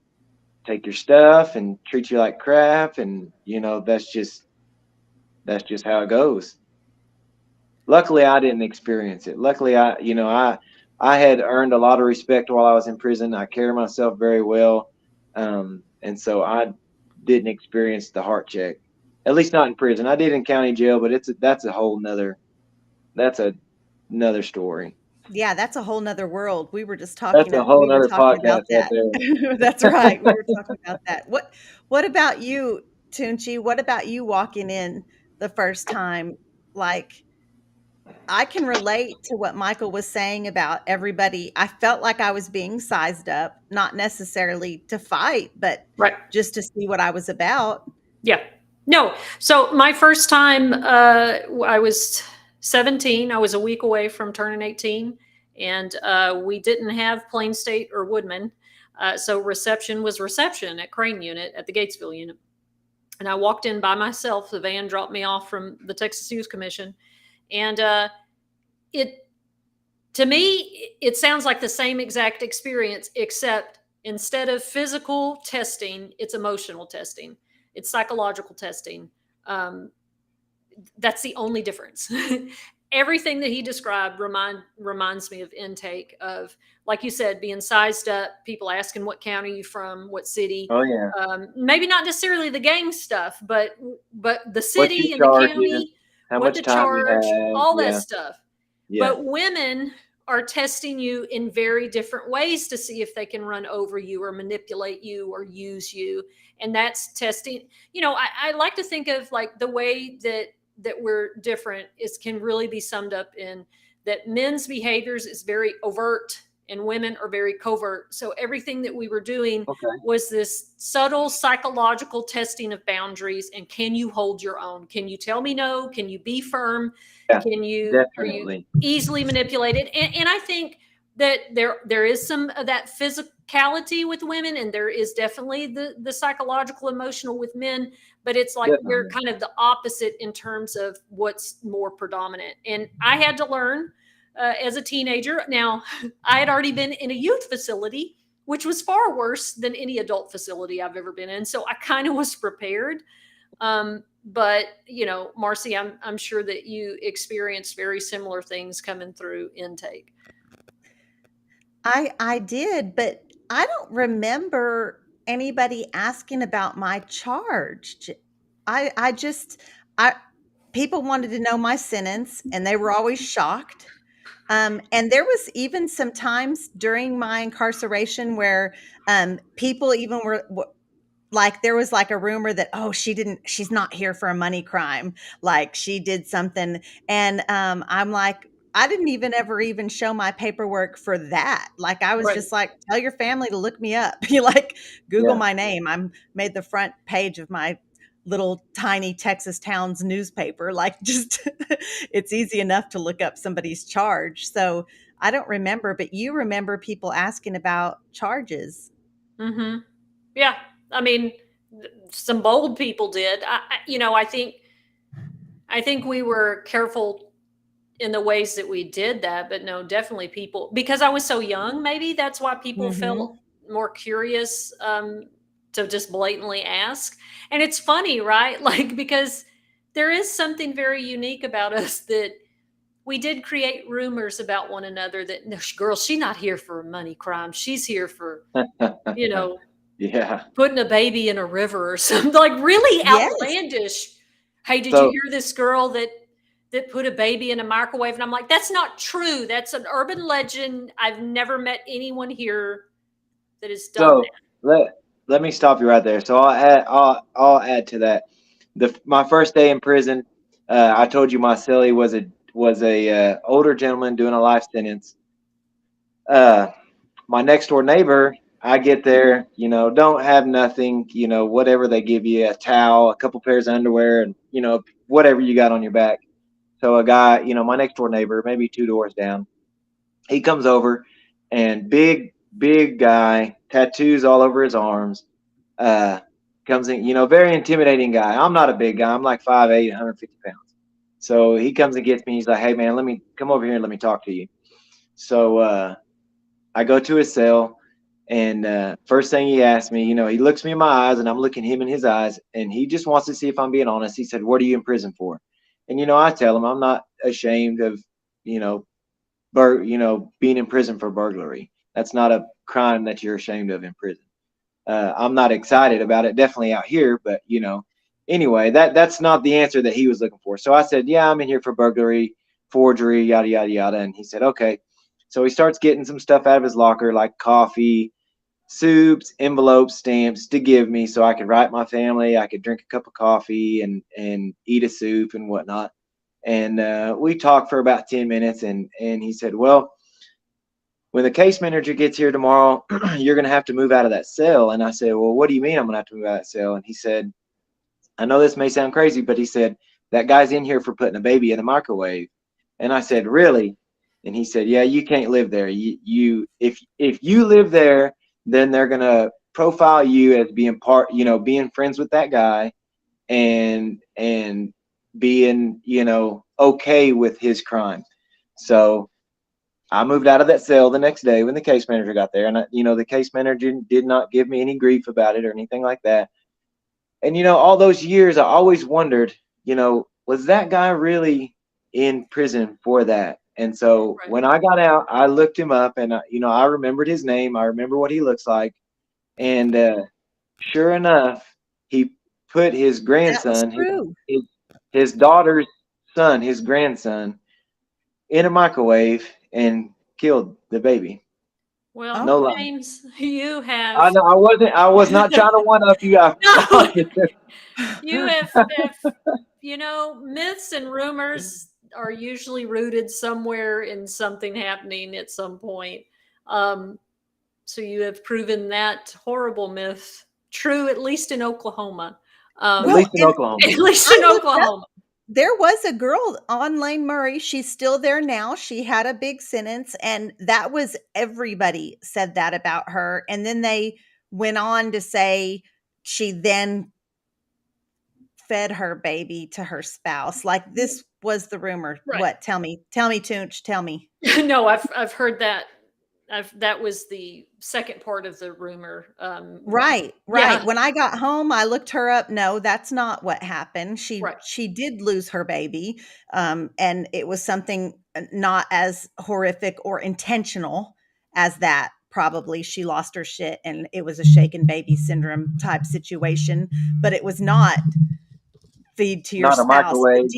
[SPEAKER 3] take your stuff and treat you like crap. And, that's just how it goes. Luckily, I didn't experience it. Luckily, I had earned a lot of respect while I was in prison. I carry myself very well. And so I didn't experience the heart check, at least not in prison. I did in county jail, but that's another story.
[SPEAKER 1] Yeah, that's a whole nother world. We were just
[SPEAKER 3] That's
[SPEAKER 1] talking
[SPEAKER 3] a whole
[SPEAKER 1] we were
[SPEAKER 3] nother
[SPEAKER 1] talking
[SPEAKER 3] podcast
[SPEAKER 1] about
[SPEAKER 3] right
[SPEAKER 1] that.
[SPEAKER 3] there.
[SPEAKER 1] That's right. We were talking about that. What about you, Tunchi? What about you walking in the first time? Like, I can relate to what Michael was saying about everybody. I felt like I was being sized up, not necessarily to fight, but
[SPEAKER 2] Right.
[SPEAKER 1] just to see what I was about.
[SPEAKER 2] Yeah. No. So my first time, I was 17. I was a week away from turning 18, and we didn't have Plain State or Woodman. So reception was reception at Crane Unit, at the Gatesville unit. And I walked in by myself. The van dropped me off from the Texas Youth Commission. And to me, it sounds like the same exact experience, except instead of physical testing, it's emotional testing. It's psychological testing. That's the only difference. Everything that he described reminds me of intake, of, like you said, being sized up, people asking what county are you from, what city.
[SPEAKER 3] Oh yeah.
[SPEAKER 2] Maybe not necessarily the gang stuff, but the
[SPEAKER 3] What
[SPEAKER 2] city
[SPEAKER 3] you
[SPEAKER 2] and the
[SPEAKER 3] charge
[SPEAKER 2] county,
[SPEAKER 3] is, how
[SPEAKER 2] what
[SPEAKER 3] much
[SPEAKER 2] to
[SPEAKER 3] time you
[SPEAKER 2] charge,
[SPEAKER 3] have.
[SPEAKER 2] all that
[SPEAKER 3] Yeah.
[SPEAKER 2] stuff.
[SPEAKER 3] Yeah.
[SPEAKER 2] But women are testing you in very different ways to see if they can run over you or manipulate you or use you. And that's testing. I like to think of like the way that we're different can really be summed up in that men's behaviors is very overt and women are very covert. So everything that we were doing was this subtle psychological testing of boundaries. And can you hold your own? Can you tell me no? Can you be firm?
[SPEAKER 3] Yeah,
[SPEAKER 2] Are you easily manipulated? And I think that there is some of that physicality with women, and there is definitely the psychological, emotional with men, but it's like they're kind of the opposite in terms of what's more predominant. And I had to learn as a teenager. Now, I had already been in a youth facility, which was far worse than any adult facility I've ever been in. So I kind of was prepared. But Marcy, I'm sure that you experienced very similar things coming through intake.
[SPEAKER 1] I did, but I don't remember anybody asking about my charge. People wanted to know my sentence, and they were always shocked. And there was even some times during my incarceration where people even were like, there was like a rumor that, oh, she's not here for a money crime, like she did something. And I'm like, I didn't ever even show my paperwork for that. Like, I was just like, tell your family to look me up. You like Google my name. I'm made the front page of my little tiny Texas Towns newspaper. Like, just it's easy enough to look up somebody's charge. So I don't remember, but you remember people asking about charges.
[SPEAKER 2] Mm-hmm. Yeah. I mean, some bold people did. I think we were careful in the ways that we did that, but no, definitely people, because I was so young, maybe that's why people felt more curious to just blatantly ask. And it's funny, right? Like, because there is something very unique about us that we did create rumors about one another that, no, girl, she's not here for a money crime. She's here for, putting a baby in a river or something, like really outlandish. Hey, did you hear this girl that put a baby in a microwave? And I'm like, that's not true. That's an urban legend. I've never met anyone here that has done
[SPEAKER 3] that. Let me stop you right there. So I'll add to that. My first day in prison, I told you my cellie was a older gentleman doing a life sentence. My next door neighbor, I get there, don't have nothing, whatever they give you, a towel, a couple pairs of underwear, and whatever you got on your back. So a guy, my next door neighbor, maybe 2 doors down, he comes over, and big guy, tattoos all over his arms, comes in, very intimidating guy. I'm not a big guy. I'm like 5'8", 150 pounds. So he comes and gets me. He's like, "Hey man, let me come over here and let me talk to you." So I go to his cell, and first thing he asked me, he looks me in my eyes, and I'm looking him in his eyes, and he just wants to see if I'm being honest. He said, "What are you in prison for?" And I tell him I'm not ashamed of, you know, being in prison for burglary. That's not a crime that you're ashamed of in prison. I'm not excited about it, definitely out here, but anyway, that's not the answer that he was looking for. So I said, "Yeah, I'm in here for burglary, forgery, yada yada yada." And he said, "Okay." So he starts getting some stuff out of his locker, like coffee, soups, envelopes, stamps to give me, so I could write my family. I could drink a cup of coffee and eat a soup and whatnot. And we talked for about 10 minutes, and he said, "Well, when the case manager gets here tomorrow, you're going to have to move out of that cell." And I said, "Well, what do you mean I'm going to have to move out of that cell?" And he said, "I know this may sound crazy, but," he said, "that guy's in here for putting a baby in the microwave." And I said, "Really?" And he said, "Yeah, you can't live there. If you live there, then they're going to profile you as being being friends with that guy, and being, okay with his crime." So I moved out of that cell the next day when the case manager got there, and the case manager did not give me any grief about it or anything like that. And all those years, I always wondered, was that guy really in prison for that? And so
[SPEAKER 2] Right.
[SPEAKER 3] when I got out, I looked him up, and I remembered his name. I remember what he looks like, and sure enough, he put his
[SPEAKER 1] That was
[SPEAKER 3] grandson,
[SPEAKER 1] true.
[SPEAKER 3] his daughter's son, his grandson, in a microwave and killed the baby.
[SPEAKER 2] Well,
[SPEAKER 3] No
[SPEAKER 1] Oh,
[SPEAKER 3] lie.
[SPEAKER 2] James, you
[SPEAKER 3] I
[SPEAKER 2] have
[SPEAKER 3] know I was not trying to one up you. I
[SPEAKER 2] no,
[SPEAKER 3] promise.
[SPEAKER 2] you have myths and rumors are usually rooted somewhere in something happening at some point. Um, so you have proven that horrible myth true, at least in Oklahoma.
[SPEAKER 3] At
[SPEAKER 1] well,
[SPEAKER 3] least in
[SPEAKER 1] and
[SPEAKER 3] Oklahoma.
[SPEAKER 2] At least
[SPEAKER 1] I
[SPEAKER 2] in
[SPEAKER 1] looked up.
[SPEAKER 2] Oklahoma.
[SPEAKER 1] There was a girl on Lane Murray. She's still there now. She had a big sentence, and that was everybody said that about her. And then they went on to say she then fed her baby to her spouse. Like this was the rumor.
[SPEAKER 2] Right.
[SPEAKER 1] What? Tell me, Tunch, tell me.
[SPEAKER 2] No, I've heard that. That was the second part of the rumor.
[SPEAKER 1] Right, right.
[SPEAKER 2] Yeah,
[SPEAKER 1] When I got home, I looked her up. No, that's not what happened. She
[SPEAKER 2] right.
[SPEAKER 1] she did lose her baby, and it was something not as horrific or intentional as that. Probably she lost her shit, and it was a shaken baby syndrome type situation. But it was not feed to your
[SPEAKER 3] Not a
[SPEAKER 1] spouse.
[SPEAKER 3] microwave.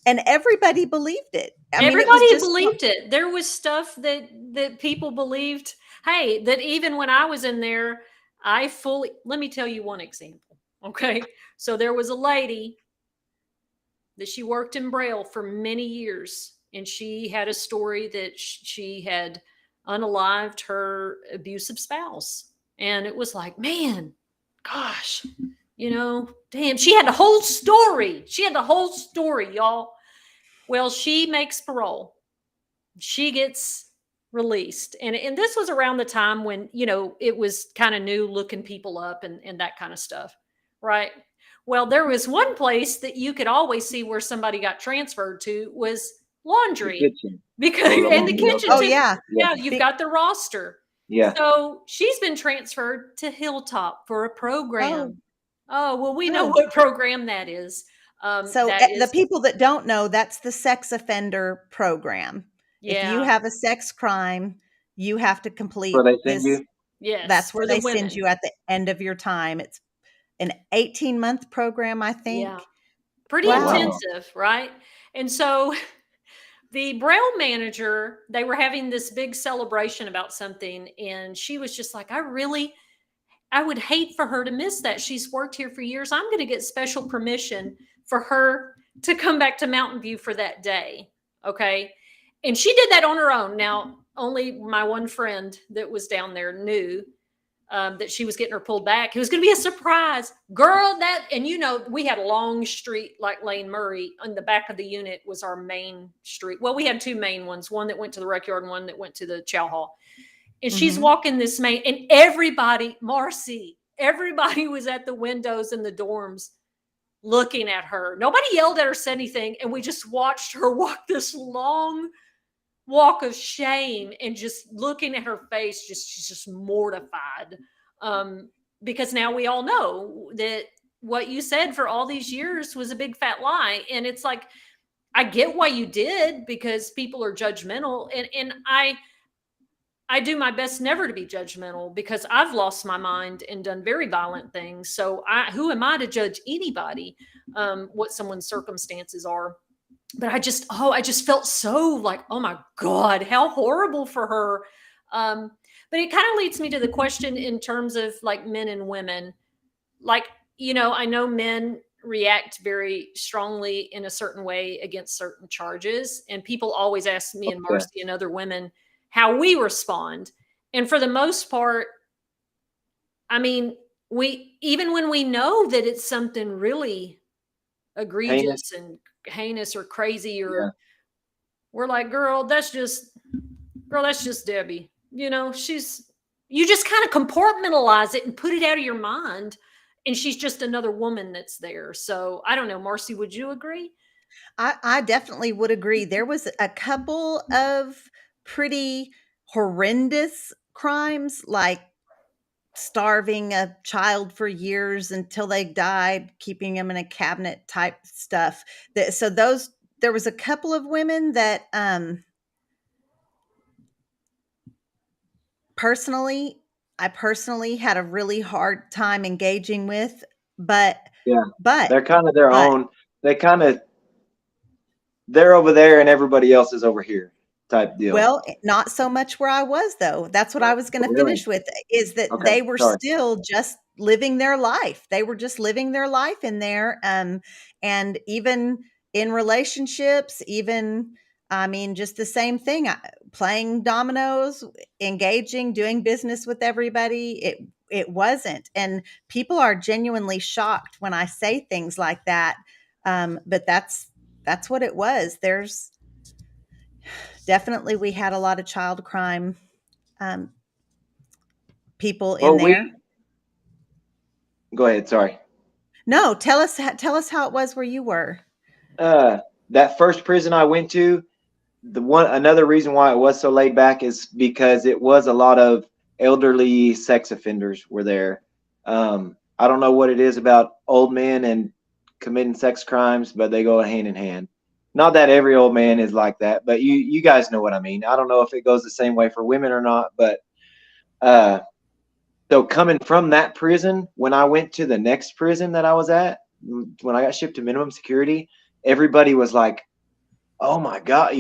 [SPEAKER 1] And everybody believed it. I mean, it was
[SPEAKER 2] Everybody
[SPEAKER 1] just
[SPEAKER 2] believed it. There was stuff that people believed. Hey, that even when I was in there, I fully. Let me tell you one example. Okay, so there was a lady that she worked in Braille for many years, and she had a story that she had unalived her abusive spouse, and it was like, man, gosh, damn, she had the whole story. She had the whole story, y'all. Well, she makes parole. She gets released. And this was around the time when, it was kind of new looking people up and that kind of stuff. Right. Well, there was one place that you could always see where somebody got transferred to was
[SPEAKER 3] The
[SPEAKER 2] laundry.
[SPEAKER 3] kitchen.
[SPEAKER 2] Because
[SPEAKER 3] Oh, the
[SPEAKER 2] in the
[SPEAKER 3] laundry.
[SPEAKER 2] kitchen
[SPEAKER 1] oh
[SPEAKER 3] Okay.
[SPEAKER 2] too.
[SPEAKER 1] yeah.
[SPEAKER 3] Yeah.
[SPEAKER 2] Yeah, you've
[SPEAKER 1] Be-
[SPEAKER 2] got the roster.
[SPEAKER 3] Yeah.
[SPEAKER 2] So she's been transferred to Hilltop for a
[SPEAKER 1] oh,
[SPEAKER 2] program. Oh, well, we know
[SPEAKER 1] oh.
[SPEAKER 2] what program that is.
[SPEAKER 1] So
[SPEAKER 2] That
[SPEAKER 1] the
[SPEAKER 2] is,
[SPEAKER 1] people that don't know, that's the sex offender program. If you
[SPEAKER 2] yeah,
[SPEAKER 1] have a sex crime, you have to
[SPEAKER 3] So
[SPEAKER 1] complete
[SPEAKER 3] they send
[SPEAKER 1] this.
[SPEAKER 3] you.
[SPEAKER 2] yes,
[SPEAKER 1] That's where
[SPEAKER 2] for the
[SPEAKER 1] they send
[SPEAKER 2] women.
[SPEAKER 1] you at the end of your time. It's an 18-month program, I
[SPEAKER 2] Yeah,
[SPEAKER 1] think.
[SPEAKER 2] pretty
[SPEAKER 3] Oh
[SPEAKER 1] Wow.
[SPEAKER 3] wow.
[SPEAKER 2] intensive, right? And so the Braille manager, they were having this big celebration about something, and she was just like, I would hate for her to miss that. She's worked here for years. I'm going to get special permission for her to come back to Mountain View for that day. Okay. And she did that on her own. Now, only my one friend that was down there knew that she was getting her pulled back. It was going to be a surprise. Girl, we had a long street like Lane Murray. On the back of the unit was our main street. Well, we had two main ones, one that went to the rec yard and one that went to the chow hall. And she's
[SPEAKER 1] Mhm.
[SPEAKER 2] walking this main, and everybody, Marcy, everybody was at the windows in the dorms looking at her. Nobody yelled at her, said anything, and we just watched her walk this long walk of shame and just looking at her face, she's just mortified. Because now we all know that what you said for all these years was a big fat lie. And it's like, I get why you did, because people are judgmental. And I do my best never to be judgmental, because I've lost my mind and done very violent things. So who am I to judge anybody, what someone's circumstances are? But I just felt so like, oh my God, how horrible for her. But it kind of leads me to the question in terms of like men and women. Like, I know men react very strongly in a certain way against certain charges. And people always ask me and Marcy and other women how we respond. And for the most part, I mean, even when we know that it's something really egregious and heinous or crazy, or we're like, girl, that's just Debbie. You just kind of compartmentalize it and put it out of your mind. And she's just another woman that's there. So I don't know, Marcy, would you agree?
[SPEAKER 1] I definitely would agree. There was a couple of pretty horrendous crimes, like starving a child for years until they died, keeping them in a cabinet type stuff. There was a couple of women that I personally had a really hard time engaging with, but
[SPEAKER 3] they're kind of their own. They're over there and everybody else is over here type deal.
[SPEAKER 1] Well, not so much where I was, though. That's what I was going to finish with, is that they were still just living their life. They were just living their life in there. And even in relationships, just the same thing, playing dominoes, engaging, doing business with everybody. It wasn't. And people are genuinely shocked when I say things like that. But that's what it was. There's definitely, we had a lot of child crime people in there.
[SPEAKER 3] Go ahead. Sorry.
[SPEAKER 1] No, tell us how it was where you were.
[SPEAKER 3] That first prison I went to, another reason why it was so laid back is because it was a lot of elderly sex offenders were there. I don't know what it is about old men and committing sex crimes, but they go hand in hand. Not that every old man is like that, but you guys know what I mean. I don't know if it goes the same way for women or not, but so coming from that prison, when I went to the next prison that I was at, when I got shipped to minimum security, everybody was like, oh my God,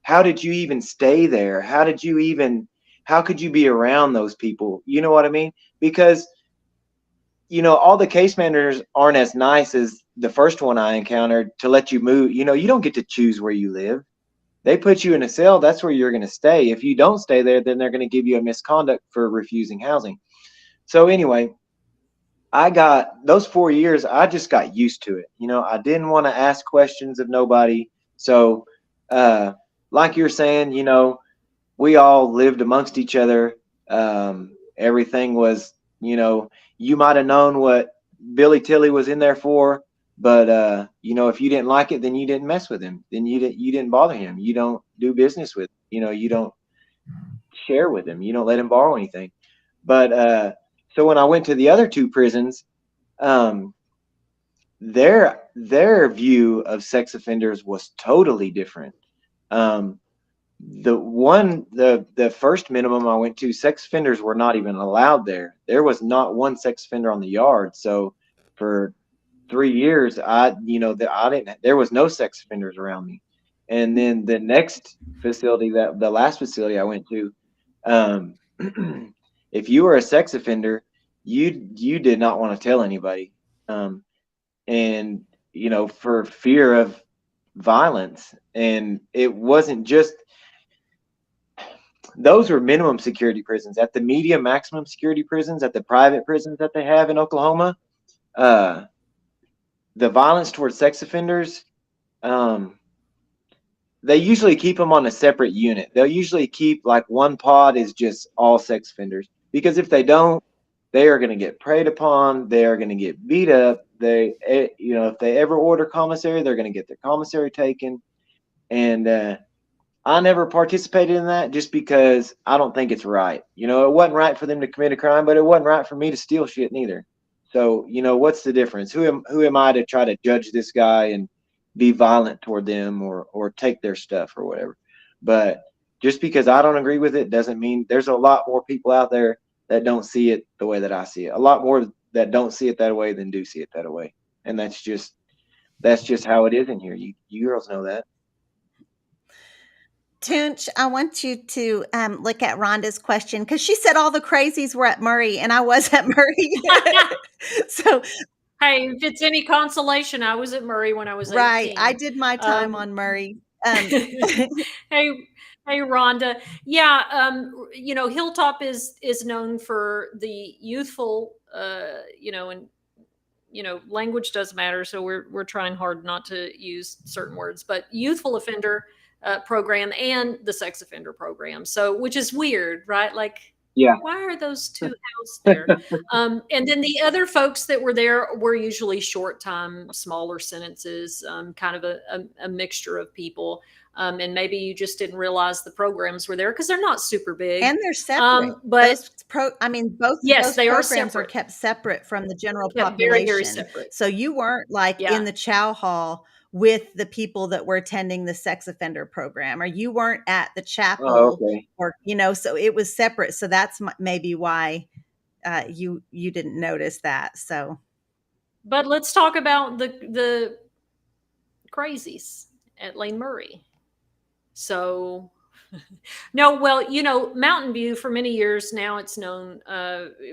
[SPEAKER 3] how did you even stay there? How could you be around those people? You know what I mean? Because, all the case managers aren't as nice as the first one I encountered to let you move. You don't get to choose where you live. They put you in a cell. That's where you're going to stay. If you don't stay there, then they're going to give you a misconduct for refusing housing. So anyway, I got those 4 years. I just got used to it. I didn't want to ask questions of nobody. So, like you're saying, we all lived amongst each other. Everything was, you might have known what Billy Tilly was in there for, but if you didn't like it, then you didn't mess with him. Then you didn't bother him. You don't do business with him. You don't share with him. You don't let him borrow anything. But so when I went to the other two prisons, their view of sex offenders was totally different. The first minimum I went to, sex offenders were not even allowed there. There was not one sex offender on the yard. So for 3 years, there was no sex offenders around me. And then the next facility, the last facility I went to, if you were a sex offender, you did not want to tell anybody. And for fear of violence. And it wasn't just, those were minimum security prisons. At the medium maximum security prisons, at the private prisons that they have in Oklahoma, the violence towards sex offenders, they usually keep them on a separate unit. They'll usually keep like one pod is just all sex offenders, because if they don't, they are going to get preyed upon. They are going to get beat up. If they ever order commissary, they're going to get their commissary taken. And I never participated in that just because I don't think it's right. It wasn't right for them to commit a crime, but it wasn't right for me to steal shit neither. So, what's the difference? Who am I to try to judge this guy and be violent toward them or take their stuff or whatever? But just because I don't agree with it doesn't mean there's a lot more people out there that don't see it the way that I see it. A lot more that don't see it that way than do see it that way. And that's just how it is in here. You girls know that.
[SPEAKER 1] Tunch, I want you to look at Rhonda's question because she said all the crazies were at Murray, and I was at Murray. So,
[SPEAKER 2] hey, if it's any consolation, I was at Murray when I was 18.
[SPEAKER 1] right, I did my time on Murray.
[SPEAKER 2] Hey, Rhonda. Yeah, Hilltop is known for the youthful, and language does matter, so we're trying hard not to use certain words, but youthful offender program and the sex offender program. So, which is weird, right? Like,
[SPEAKER 3] yeah,
[SPEAKER 2] why are those two housed there? And then the other folks that were there were usually short time, smaller sentences, kind of a mixture of people. And maybe you just didn't realize the programs were there because they're not super big.
[SPEAKER 1] And they're separate.
[SPEAKER 2] But
[SPEAKER 1] both
[SPEAKER 2] yes,
[SPEAKER 1] those
[SPEAKER 2] they are
[SPEAKER 1] programs
[SPEAKER 2] separate.
[SPEAKER 1] are kept separate from the general
[SPEAKER 2] Yeah,
[SPEAKER 1] population.
[SPEAKER 2] very, very separate.
[SPEAKER 1] So you weren't like
[SPEAKER 2] Yeah.
[SPEAKER 1] in the chow hall with the people that were attending the sex offender program, or you weren't at the chapel,
[SPEAKER 3] okay.
[SPEAKER 1] or so it was separate. So that's maybe why you didn't notice that. So,
[SPEAKER 2] but let's talk about the crazies at Lane Murray. So, no, well, Mountain View for many years now, it's known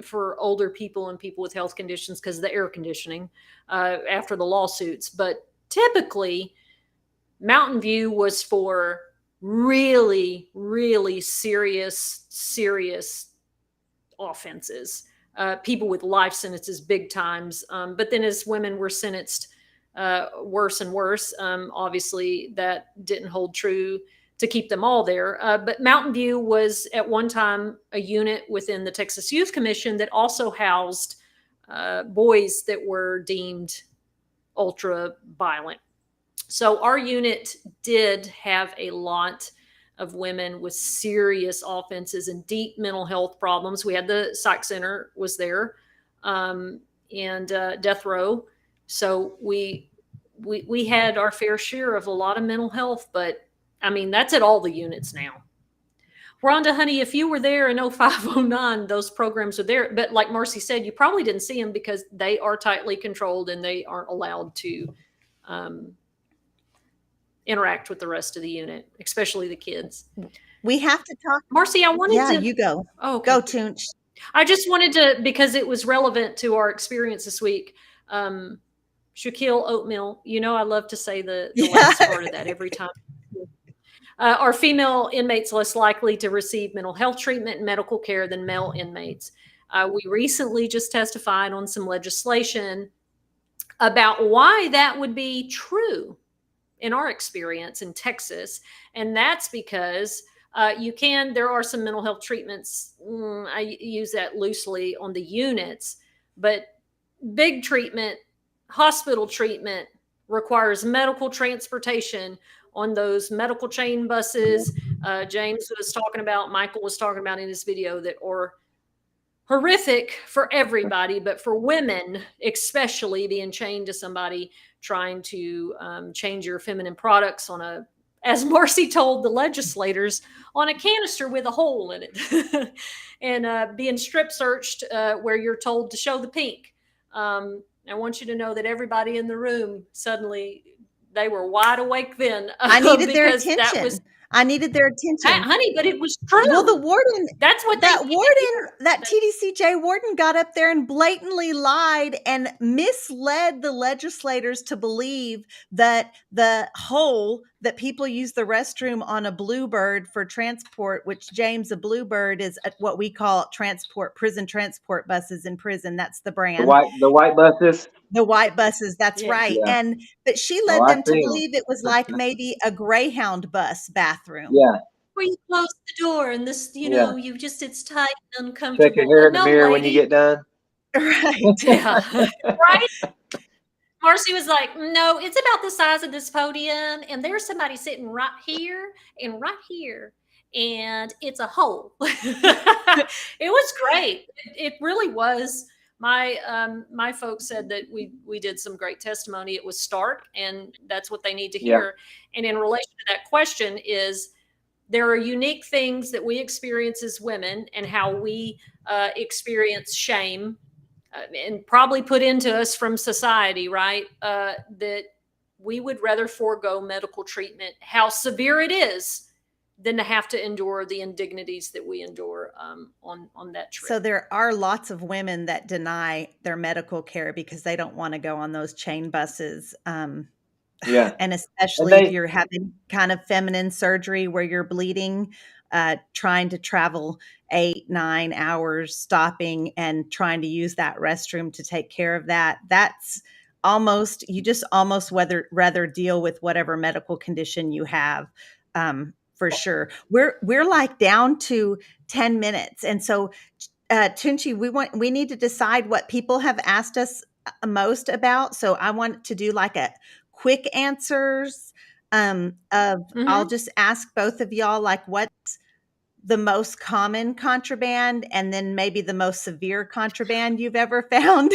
[SPEAKER 2] for older people and people with health conditions because of the air conditioning after the lawsuits. But typically, Mountain View was for really, really serious offenses, people with life sentences, big times. But then as women were sentenced worse and worse, obviously that didn't hold true to keep them all there. But Mountain View was at one time a unit within the Texas Youth Commission that also housed boys that were deemed ultra violent. So our unit did have a lot of women with serious offenses and deep mental health problems. We had the psych center was there, and death row. So we had our fair share of a lot of mental health, but I mean, that's at all the units now. Rhonda, honey, if you were there in 0509, those programs are there. But like Marcy said, you probably didn't see them because they are tightly controlled and they aren't allowed to interact with the rest of the unit, especially the kids.
[SPEAKER 1] We have to talk.
[SPEAKER 2] Marcy, I wanted to.
[SPEAKER 1] Yeah, you go.
[SPEAKER 2] Oh, okay.
[SPEAKER 1] Go, Tunch.
[SPEAKER 2] I just wanted to, because it was relevant to our experience this week. Shaquille Oatmeal, I love to say the last part of that every time. Are female inmates less likely to receive mental health treatment and medical care than male inmates? We recently just testified on some legislation about why that would be true in our experience in Texas. And that's because there are some mental health treatments. I use that loosely on the units, but big treatment, hospital treatment requires medical transportation on those medical chain buses. James was talking about, Michael was talking about in his video, that are horrific for everybody, but for women, especially being chained to somebody trying to change your feminine products on as Marcy told the legislators, on a canister with a hole in it, and being strip searched where you're told to show the pink. I want you to know that everybody in the room suddenly, they were wide awake then.
[SPEAKER 1] I needed their attention. Honey,
[SPEAKER 2] but it was true.
[SPEAKER 1] Well, the warden,
[SPEAKER 2] that's what
[SPEAKER 1] that TDCJ warden got up there and blatantly lied and misled the legislators to believe that the hole that people use the restroom on a Bluebird for transport, which James, a Bluebird is what we call prison transport buses in prison. That's the brand.
[SPEAKER 3] The white buses.
[SPEAKER 1] The white buses, that's right.
[SPEAKER 3] Yeah.
[SPEAKER 1] But she led them to believe it was like maybe a Greyhound bus bathroom.
[SPEAKER 3] Yeah.
[SPEAKER 2] Where you close the door and this, it's tight and uncomfortable.
[SPEAKER 3] Check your hair in the mirror when you get done.
[SPEAKER 1] Right.
[SPEAKER 2] Yeah. Right? Marcy was like, no, it's about the size of this podium, and there's somebody sitting right here and right here, and it's a hole. It was great. It really was. My folks said that we did some great testimony. It was stark, and that's what they need to
[SPEAKER 3] Yeah.
[SPEAKER 2] hear. And in relation to that question is, there are unique things that we experience as women and how we experience shame and probably put into us from society, right? That we would rather forego medical treatment, how severe it is, than to have to endure the indignities that we endure on that trip.
[SPEAKER 1] So there are lots of women that deny their medical care because they don't want to go on those chain buses.
[SPEAKER 3] Yeah.
[SPEAKER 1] And
[SPEAKER 3] And
[SPEAKER 1] especially if
[SPEAKER 3] they,
[SPEAKER 1] you're having kind of feminine surgery where you're bleeding, trying to travel 8, 9 hours, stopping and trying to use that restroom to take care of that. That's almost, you just almost rather deal with whatever medical condition you have. For sure. We're like down to 10 minutes. And so Tunchi, we need to decide what people have asked us most about. So I want to do like a quick answers. I'll just ask both of y'all like what's the most common contraband, and then maybe the most severe contraband you've ever found,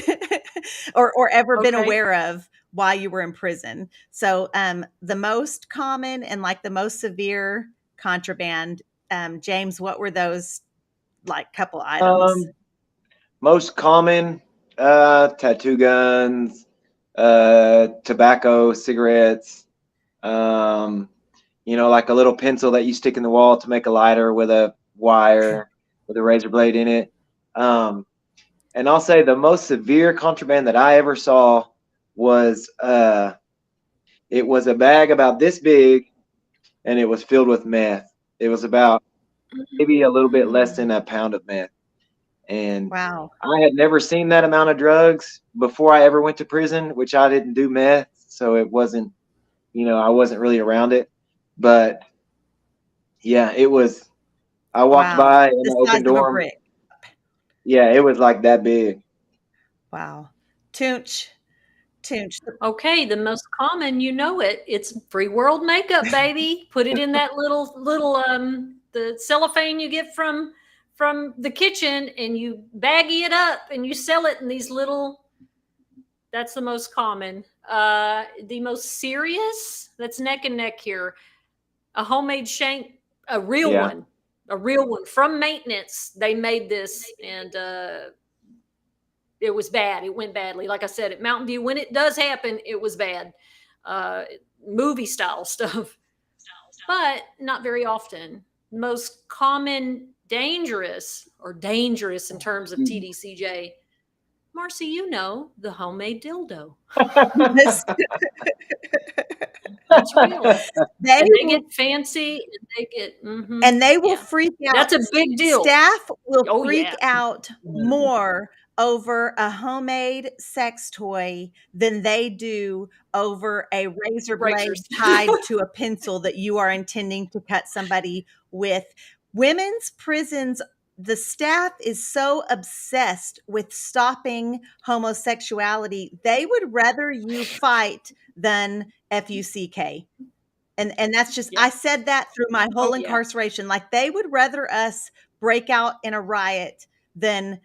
[SPEAKER 1] or ever been
[SPEAKER 2] Okay.
[SPEAKER 1] aware of while you were in prison. So the most common and like the most severe contraband. James, what were those like couple items?
[SPEAKER 3] most common, tattoo guns, tobacco, cigarettes, like a little pencil that you stick in the wall to make a lighter with a wire with a razor blade in it. And I'll say the most severe contraband that I ever saw was it was a bag about this big, and it was filled with meth. It was about maybe a little bit less than a pound of meth. And
[SPEAKER 1] Wow.
[SPEAKER 3] I had never seen that amount of drugs before I ever went to prison, which I didn't do meth, so it wasn't, I wasn't really around it. But yeah, it was. I walked
[SPEAKER 1] Wow.
[SPEAKER 3] by in
[SPEAKER 1] The
[SPEAKER 3] an
[SPEAKER 1] size
[SPEAKER 3] open
[SPEAKER 1] of a
[SPEAKER 3] dorm.
[SPEAKER 1] brick.
[SPEAKER 3] Yeah, it was like that big.
[SPEAKER 1] Wow. Tunch.
[SPEAKER 2] Okay, the most common, it's free world makeup, baby. Put it in that little the cellophane you get from the kitchen, and you baggy it up and you sell it in these little. That's the most common. The most serious, that's neck and neck here. A homemade shank, a real
[SPEAKER 3] Yeah.
[SPEAKER 2] one from maintenance. They made this, and it was bad. It went badly. Like I said, at Mountain View, when it does happen, it was bad. Movie style stuff, but not very often. Most common dangerous in terms of TDCJ. Marcy, the homemade dildo.
[SPEAKER 1] This-
[SPEAKER 2] That's real.
[SPEAKER 1] they
[SPEAKER 2] And they
[SPEAKER 1] will,
[SPEAKER 2] get fancy, and they get
[SPEAKER 1] and they will
[SPEAKER 2] yeah.
[SPEAKER 1] freak out.
[SPEAKER 2] That's a big deal.
[SPEAKER 1] Staff will
[SPEAKER 2] Oh,
[SPEAKER 1] freak
[SPEAKER 2] yeah.
[SPEAKER 1] out more over a homemade sex toy than they do over a razor blade
[SPEAKER 2] Razors.
[SPEAKER 1] tied to a pencil that you are intending to cut somebody with. Women's prisons, the staff is so obsessed with stopping homosexuality, they would rather you fight than FUCK. And that's just,
[SPEAKER 2] Yep.
[SPEAKER 1] I said that through my whole
[SPEAKER 2] Oh, yeah.
[SPEAKER 1] incarceration. Like they would rather us break out in a riot than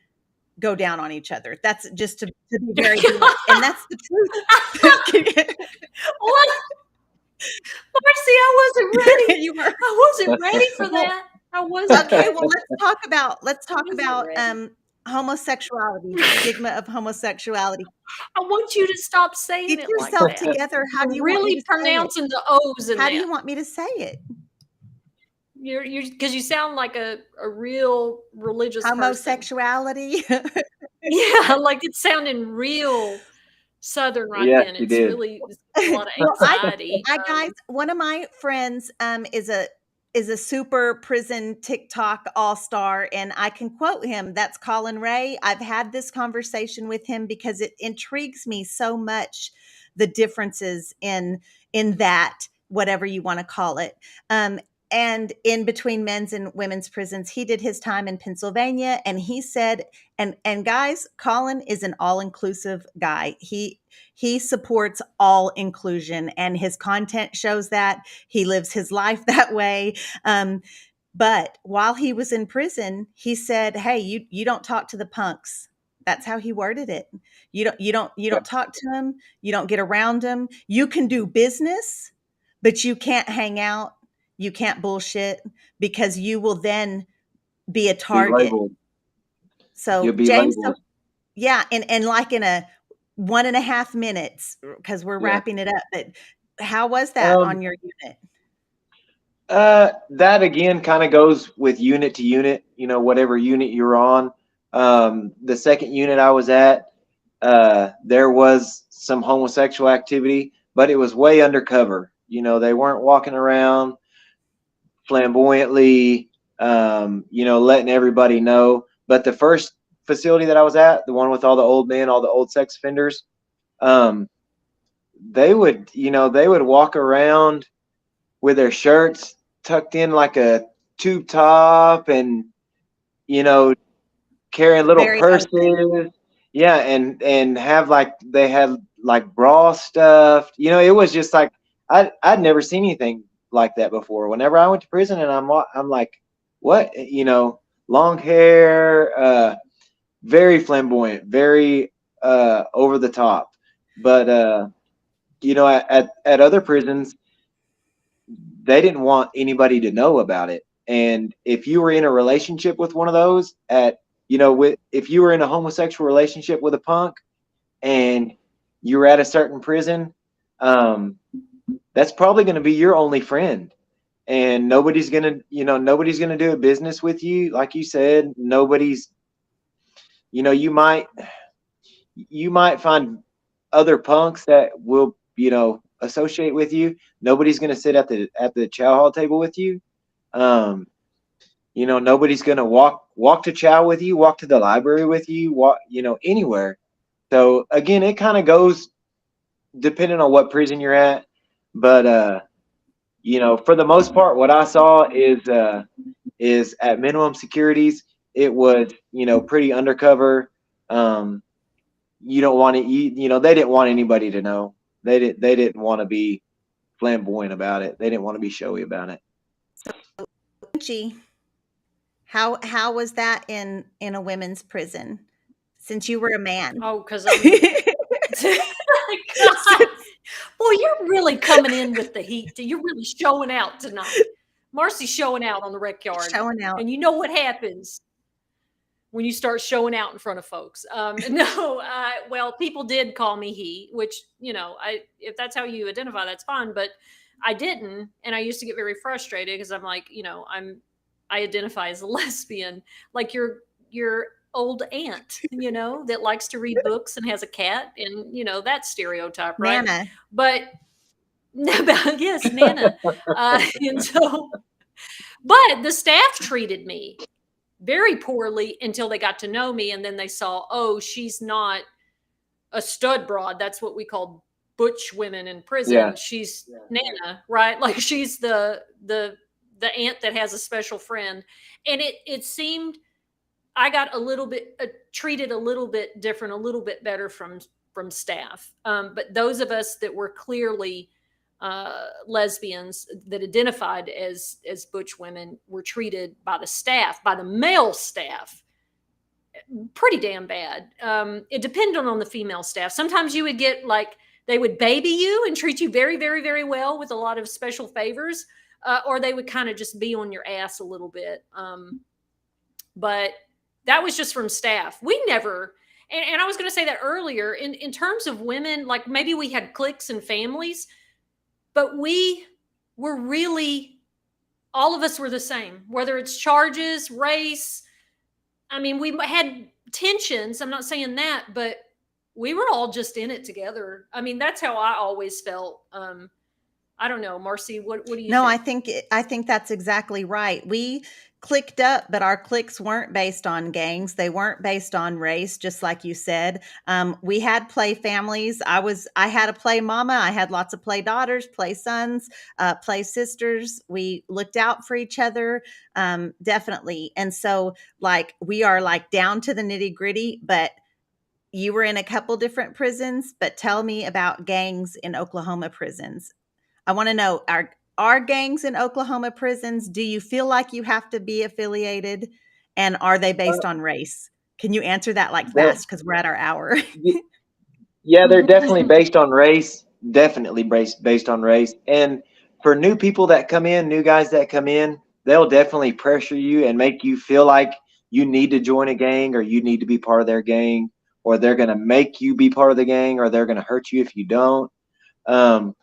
[SPEAKER 1] go down on each other. That's just to be very blunt. And that's the truth.
[SPEAKER 2] What? Marcy, I wasn't ready.
[SPEAKER 1] You were
[SPEAKER 2] I wasn't ready for
[SPEAKER 1] Well,
[SPEAKER 2] that. I wasn't.
[SPEAKER 1] okay. Well, let's talk
[SPEAKER 2] wasn't
[SPEAKER 1] about
[SPEAKER 2] ready.
[SPEAKER 1] homosexuality, the stigma of homosexuality.
[SPEAKER 2] I want you to stop saying
[SPEAKER 1] Get
[SPEAKER 2] it like
[SPEAKER 1] yourself
[SPEAKER 2] that.
[SPEAKER 1] together. How do you want me
[SPEAKER 2] Really
[SPEAKER 1] to say it?
[SPEAKER 2] pronouncing the O's in
[SPEAKER 1] How
[SPEAKER 2] that.
[SPEAKER 1] do you want me to say it?
[SPEAKER 2] You're because you sound like a real religious person.
[SPEAKER 1] Homosexuality.
[SPEAKER 2] Yeah, like it's sounding real Southern right
[SPEAKER 3] Yes,
[SPEAKER 2] then.
[SPEAKER 3] you
[SPEAKER 2] It's
[SPEAKER 3] did.
[SPEAKER 2] really a lot of
[SPEAKER 1] Well,
[SPEAKER 2] anxiety.
[SPEAKER 1] guys, one of my friends is a super prison TikTok all-star, and I can quote him. That's Colin Ray. I've had this conversation with him because it intrigues me so much, the differences in that, whatever you want to call it. and in between men's and women's prisons, he did his time in Pennsylvania, and he said, and guys, Colin is an all-inclusive guy. He supports all inclusion, and his content shows that. He lives his life that way. But while he was in prison, he said, "Hey, you don't talk to the punks." That's how he worded it. You don't talk to them. You don't get around them. You can do business, but you can't hang out. You can't bullshit, because you will then be a
[SPEAKER 3] Be
[SPEAKER 1] target.
[SPEAKER 3] labeled.
[SPEAKER 1] So
[SPEAKER 3] You'll be
[SPEAKER 1] James, so
[SPEAKER 3] labeled.
[SPEAKER 1] yeah, and like in a 1.5 minutes, because we're
[SPEAKER 3] Yeah.
[SPEAKER 1] wrapping it up. But how was that on your unit?
[SPEAKER 3] That again kind of goes with unit to unit, whatever unit you're on. The second unit I was at, there was some homosexual activity, but it was way undercover. They weren't walking around flamboyantly, letting everybody know. But the first facility that I was at, the one with all the old men, all the old sex offenders, they would walk around with their shirts tucked in like a tube top, and carrying little
[SPEAKER 1] Very
[SPEAKER 3] purses.
[SPEAKER 1] open.
[SPEAKER 3] Yeah, and have they had bra stuff. It was just like I'd never seen anything like that before. Whenever I went to prison, and I'm like, what? Long hair, very flamboyant, very over the top. But at other prisons, they didn't want anybody to know about it. And if you were in a relationship with one of those if you were in a homosexual relationship with a punk and you were at a certain prison, that's probably going to be your only friend. And nobody's going to do a business with you. Like you said, nobody's, you might find other punks that will, associate with you. Nobody's going to sit at the chow hall table with you. Nobody's going to walk to chow with you, walk to the library with you, walk, anywhere. So again, it kind of goes depending on what prison you're at. But, for the most part, what I saw is at minimum securities, it was, pretty undercover. You don't want to, they didn't want anybody to know. They didn't want to be flamboyant about it. They didn't want to be showy about it.
[SPEAKER 1] Gee, how was that in a women's prison, since you were a man?
[SPEAKER 2] Oh, because I'm God. Boy, you're really coming in with the heat. You're really showing out tonight. Marcy's showing out on the rec yard.
[SPEAKER 1] Showing out.
[SPEAKER 2] And you know what happens when you start showing out in front of folks. Well, people did call me he, which, if that's how you identify, that's fine. But I didn't. And I used to get very frustrated because I'm like, I identify as a lesbian, like your old aunt, that likes to read books and has a cat, and that stereotype, right?
[SPEAKER 1] Nana.
[SPEAKER 2] But yes, Nana. And so, but the staff treated me very poorly until they got to know me, and then they saw, oh, she's not a stud broad. That's what we call butch women in prison.
[SPEAKER 3] Yeah.
[SPEAKER 2] She's Nana, right? Like she's the aunt that has a special friend. And it seemed I got a little bit treated a little bit different, a little bit better from staff. But those of us that were clearly lesbians that identified as butch women were treated by the staff, by the male staff, pretty damn bad. It depended on the female staff. Sometimes you would get they would baby you and treat you very, very, very well with a lot of special favors. Or they would kind of just be on your ass a little bit. But that was just from staff. We never, and I was going to say that earlier, in terms of women, like maybe we had cliques and families, but we were really, all of us were the same, whether it's charges, race. I mean, we had tensions. I'm not saying that, but we were all just in it together. I mean, that's how I always felt. I don't know, Marcy, what do you think?
[SPEAKER 1] No, I think that's exactly right. clicked up, but our cliques weren't based on gangs. They weren't based on race, just like you said. We had play families. I had a play mama. I had lots of play daughters, play sons, play sisters. We looked out for each other, definitely. And so, like, we are like down to the nitty gritty. But you were in a couple different prisons. But tell me about gangs in Oklahoma prisons. I want to know, are gangs in Oklahoma prisons? Do you feel like you have to be affiliated? And are they based on race? Can you answer that like
[SPEAKER 3] They're,
[SPEAKER 1] fast? Because we're at our hour.
[SPEAKER 3] yeah, they're definitely based on race. Definitely based on race. And for new people that come in, new guys that come in, they'll definitely pressure you and make you feel like you need to join a gang, or you need to be part of their gang, or they're going to make you be part of the gang, or they're going to hurt you if you don't. Um,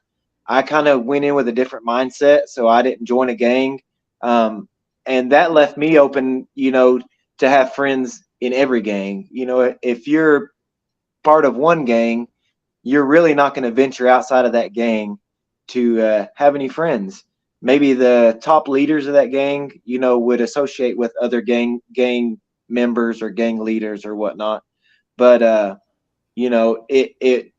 [SPEAKER 3] I kind of went in with a different mindset, so I didn't join a gang. And that left me open, to have friends in every gang. If you're part of one gang, you're really not going to venture outside of that gang to have any friends. Maybe the top leaders of that gang, would associate with other gang members or gang leaders or whatnot. But it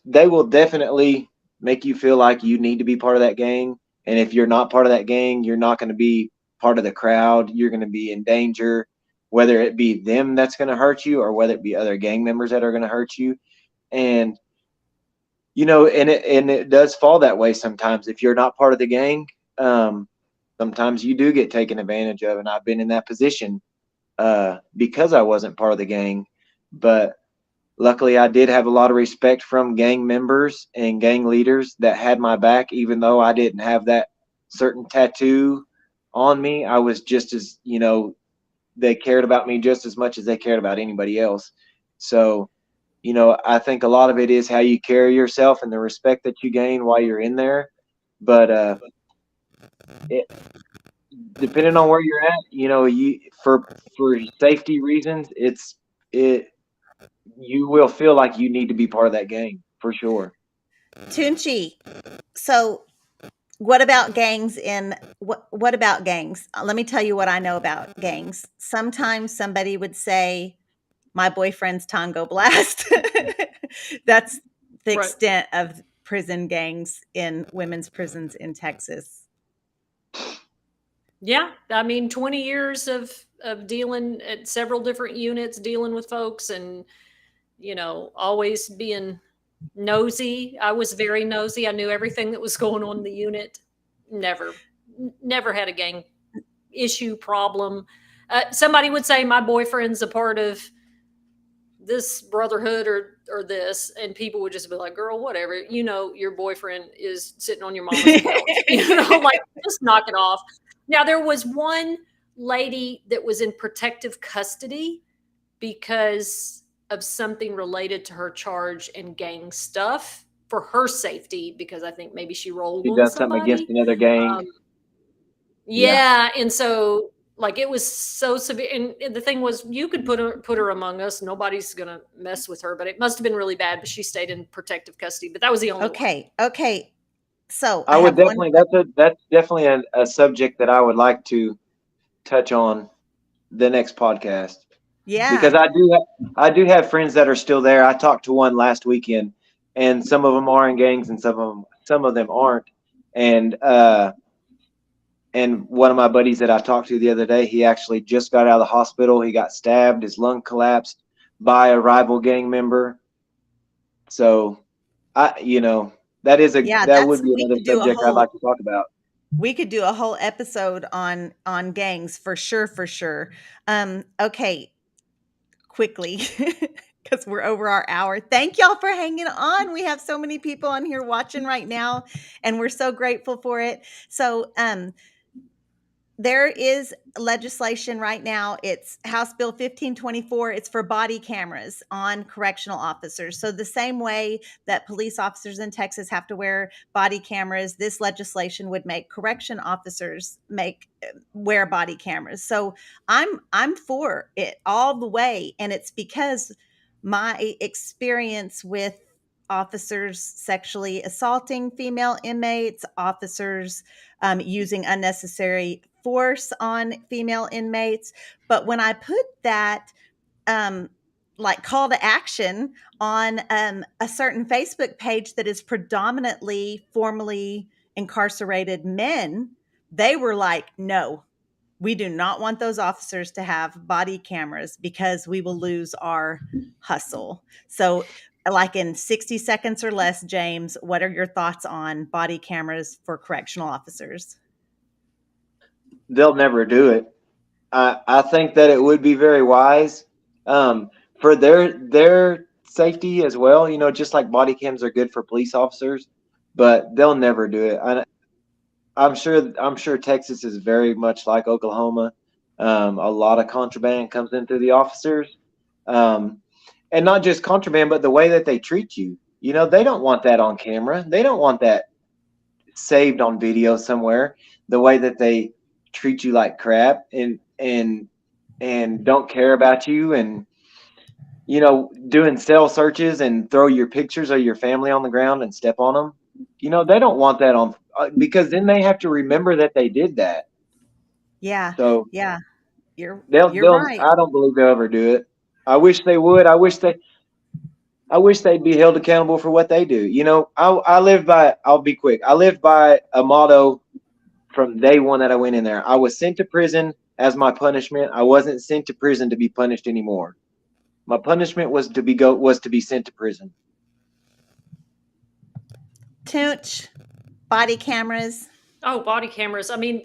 [SPEAKER 3] they will definitely make you feel like you need to be part of that gang. And if you're not part of that gang, you're not going to be part of the crowd. You're going to be in danger, whether it be them that's going to hurt you or whether it be other gang members that are going to hurt you. And and it does fall that way sometimes. If you're not part of the gang, sometimes you do get taken advantage of, and I've been in that position because I wasn't part of the gang. But luckily, I did have a lot of respect from gang members and gang leaders that had my back, even though I didn't have that certain tattoo on me. I was just as, they cared about me just as much as they cared about anybody else. So, I think a lot of it is how you carry yourself and the respect that you gain while you're in there. But it, depending on where you're at, for safety reasons, it you will feel like you need to be part of that gang for sure.
[SPEAKER 1] Tunchi, so what about gangs what about gangs? Let me tell you what I know about gangs. Sometimes somebody would say, my boyfriend's Tango Blast. That's the
[SPEAKER 2] Right.
[SPEAKER 1] extent of prison gangs in women's prisons in Texas.
[SPEAKER 2] Yeah, I mean, 20 years of dealing at several different units, dealing with folks, and always being nosy. I was very nosy. I knew everything that was going on in the unit. Never had a gang issue problem. Somebody would say my boyfriend's a part of this brotherhood or this, and people would just be like, girl, whatever, your boyfriend is sitting on your mama's couch, like, just knock it off. Now, there was one lady that was in protective custody because of something related to her charge and gang stuff for her safety, because I think maybe she rolled
[SPEAKER 3] She
[SPEAKER 2] on
[SPEAKER 3] does something
[SPEAKER 2] somebody.
[SPEAKER 3] against another gang.
[SPEAKER 2] Yeah, and so, like, it was so severe. And the thing was, you could put her among us. Nobody's gonna mess with her. But it must have been really bad. But she stayed in protective custody. But that was the only one.
[SPEAKER 1] Okay. So
[SPEAKER 3] I
[SPEAKER 1] I
[SPEAKER 3] would
[SPEAKER 1] have one.
[SPEAKER 3] definitely that's definitely a subject that I would like to touch on the next podcast, because
[SPEAKER 1] Yeah.
[SPEAKER 3] I do have friends that are still there. I talked to one last weekend, and some of them are in gangs and some of them aren't. And one of my buddies that I talked to the other day, he actually just got out of the hospital. He got stabbed, his lung collapsed by a rival gang member. So that
[SPEAKER 1] Yeah,
[SPEAKER 3] that would be
[SPEAKER 1] we
[SPEAKER 3] another
[SPEAKER 1] could do a
[SPEAKER 3] subject I'd
[SPEAKER 1] whole
[SPEAKER 3] like to talk about.
[SPEAKER 1] episode on gangs for sure. Okay, quickly, because we're over our hour. Thank y'all for hanging on. We have so many people on here watching right now, and we're so grateful for it. So there is legislation right now. It's House Bill 1524. It's for body cameras on correctional officers. So the same way that police officers in Texas have to wear body cameras, this legislation would make correction officers wear body cameras. So I'm for it all the way, and it's because my experience with officers sexually assaulting female inmates, officers using unnecessary force on female inmates. But when I put that like call to action on a certain Facebook page that is predominantly formerly incarcerated men, they were like, no, we do not want those officers to have body cameras because we will lose our hustle. So, like in 60 seconds or less, James, what are your thoughts on body cameras for correctional officers?
[SPEAKER 3] They'll never do it. I think that it would be very wise for their safety as well. You know, just like body cams are good for police officers, but they'll never do it. I'm sure Texas is very much like Oklahoma. A lot of contraband comes in through the officers, and not just contraband, but the way that they treat you. You know, they don't want that on camera. They don't want that saved on video somewhere. The way that they treat you like crap and don't care about you, and you know, doing cell searches and throw your pictures of your family on the ground and step on them. You know, they don't want that on because then they have to remember that they did that.
[SPEAKER 1] Yeah,
[SPEAKER 3] So
[SPEAKER 1] yeah, you're
[SPEAKER 3] they'll
[SPEAKER 1] right.
[SPEAKER 3] I don't believe they'll ever do it. I wish they would. I wish they'd be held accountable for what they do. You know, I live by, I'll be quick. I live by a motto from day one that I went in there. I was sent to prison as my punishment. I wasn't sent to prison to be punished anymore. My punishment was to be sent to prison.
[SPEAKER 1] Tunch, body cameras.
[SPEAKER 2] Oh, body cameras. I mean,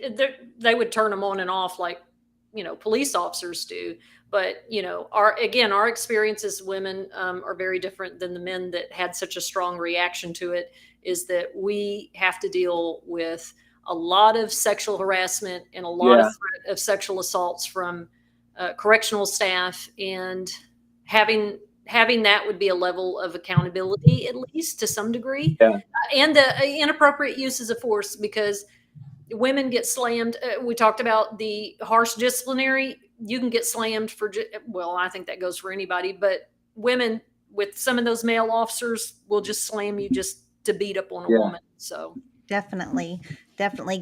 [SPEAKER 2] they would turn them on and off like, police officers do. But, our experience as women are very different than the men that had such a strong reaction to it, is that we have to deal with a lot of sexual harassment and a lot of threat of sexual assaults from correctional staff, and having that would be a level of accountability, at least to some degree, and the inappropriate uses of force, because women get slammed. We talked about the harsh disciplinary. You can get slammed for, well, I think that goes for anybody, but women with some of those male officers will just slam you just to beat up on a woman. So
[SPEAKER 1] definitely.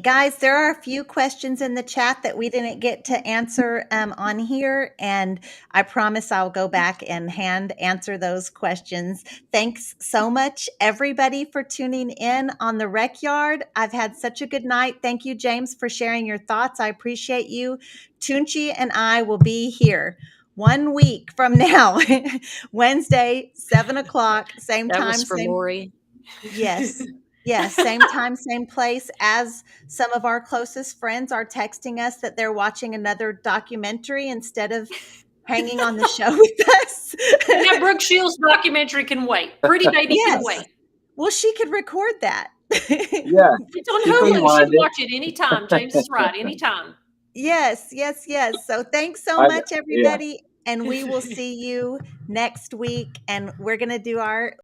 [SPEAKER 1] Guys, there are a few questions in the chat that we didn't get to answer on here, and I promise I'll go back and hand answer those questions. Thanks so much, everybody, for tuning in on the Rec Yard. I've had such a good night. Thank you, James, for sharing your thoughts. I appreciate you. Tunchi and I will be here 1 week from now, Wednesday, 7 o'clock, same
[SPEAKER 2] that
[SPEAKER 1] time,
[SPEAKER 2] was for
[SPEAKER 1] same.
[SPEAKER 2] Lori.
[SPEAKER 1] Yes. Yes, same time, same place. As some of our closest friends are texting us that they're watching another documentary instead of hanging on the show with us.
[SPEAKER 2] That Brooke Shields documentary can wait. Pretty Baby can wait.
[SPEAKER 1] Well, she could record that.
[SPEAKER 3] Yeah.
[SPEAKER 2] It's on Hulu. She can watch it anytime. James is right. Anytime.
[SPEAKER 1] Yes. So thanks so much, everybody. And we will see you next week. And we're going to do our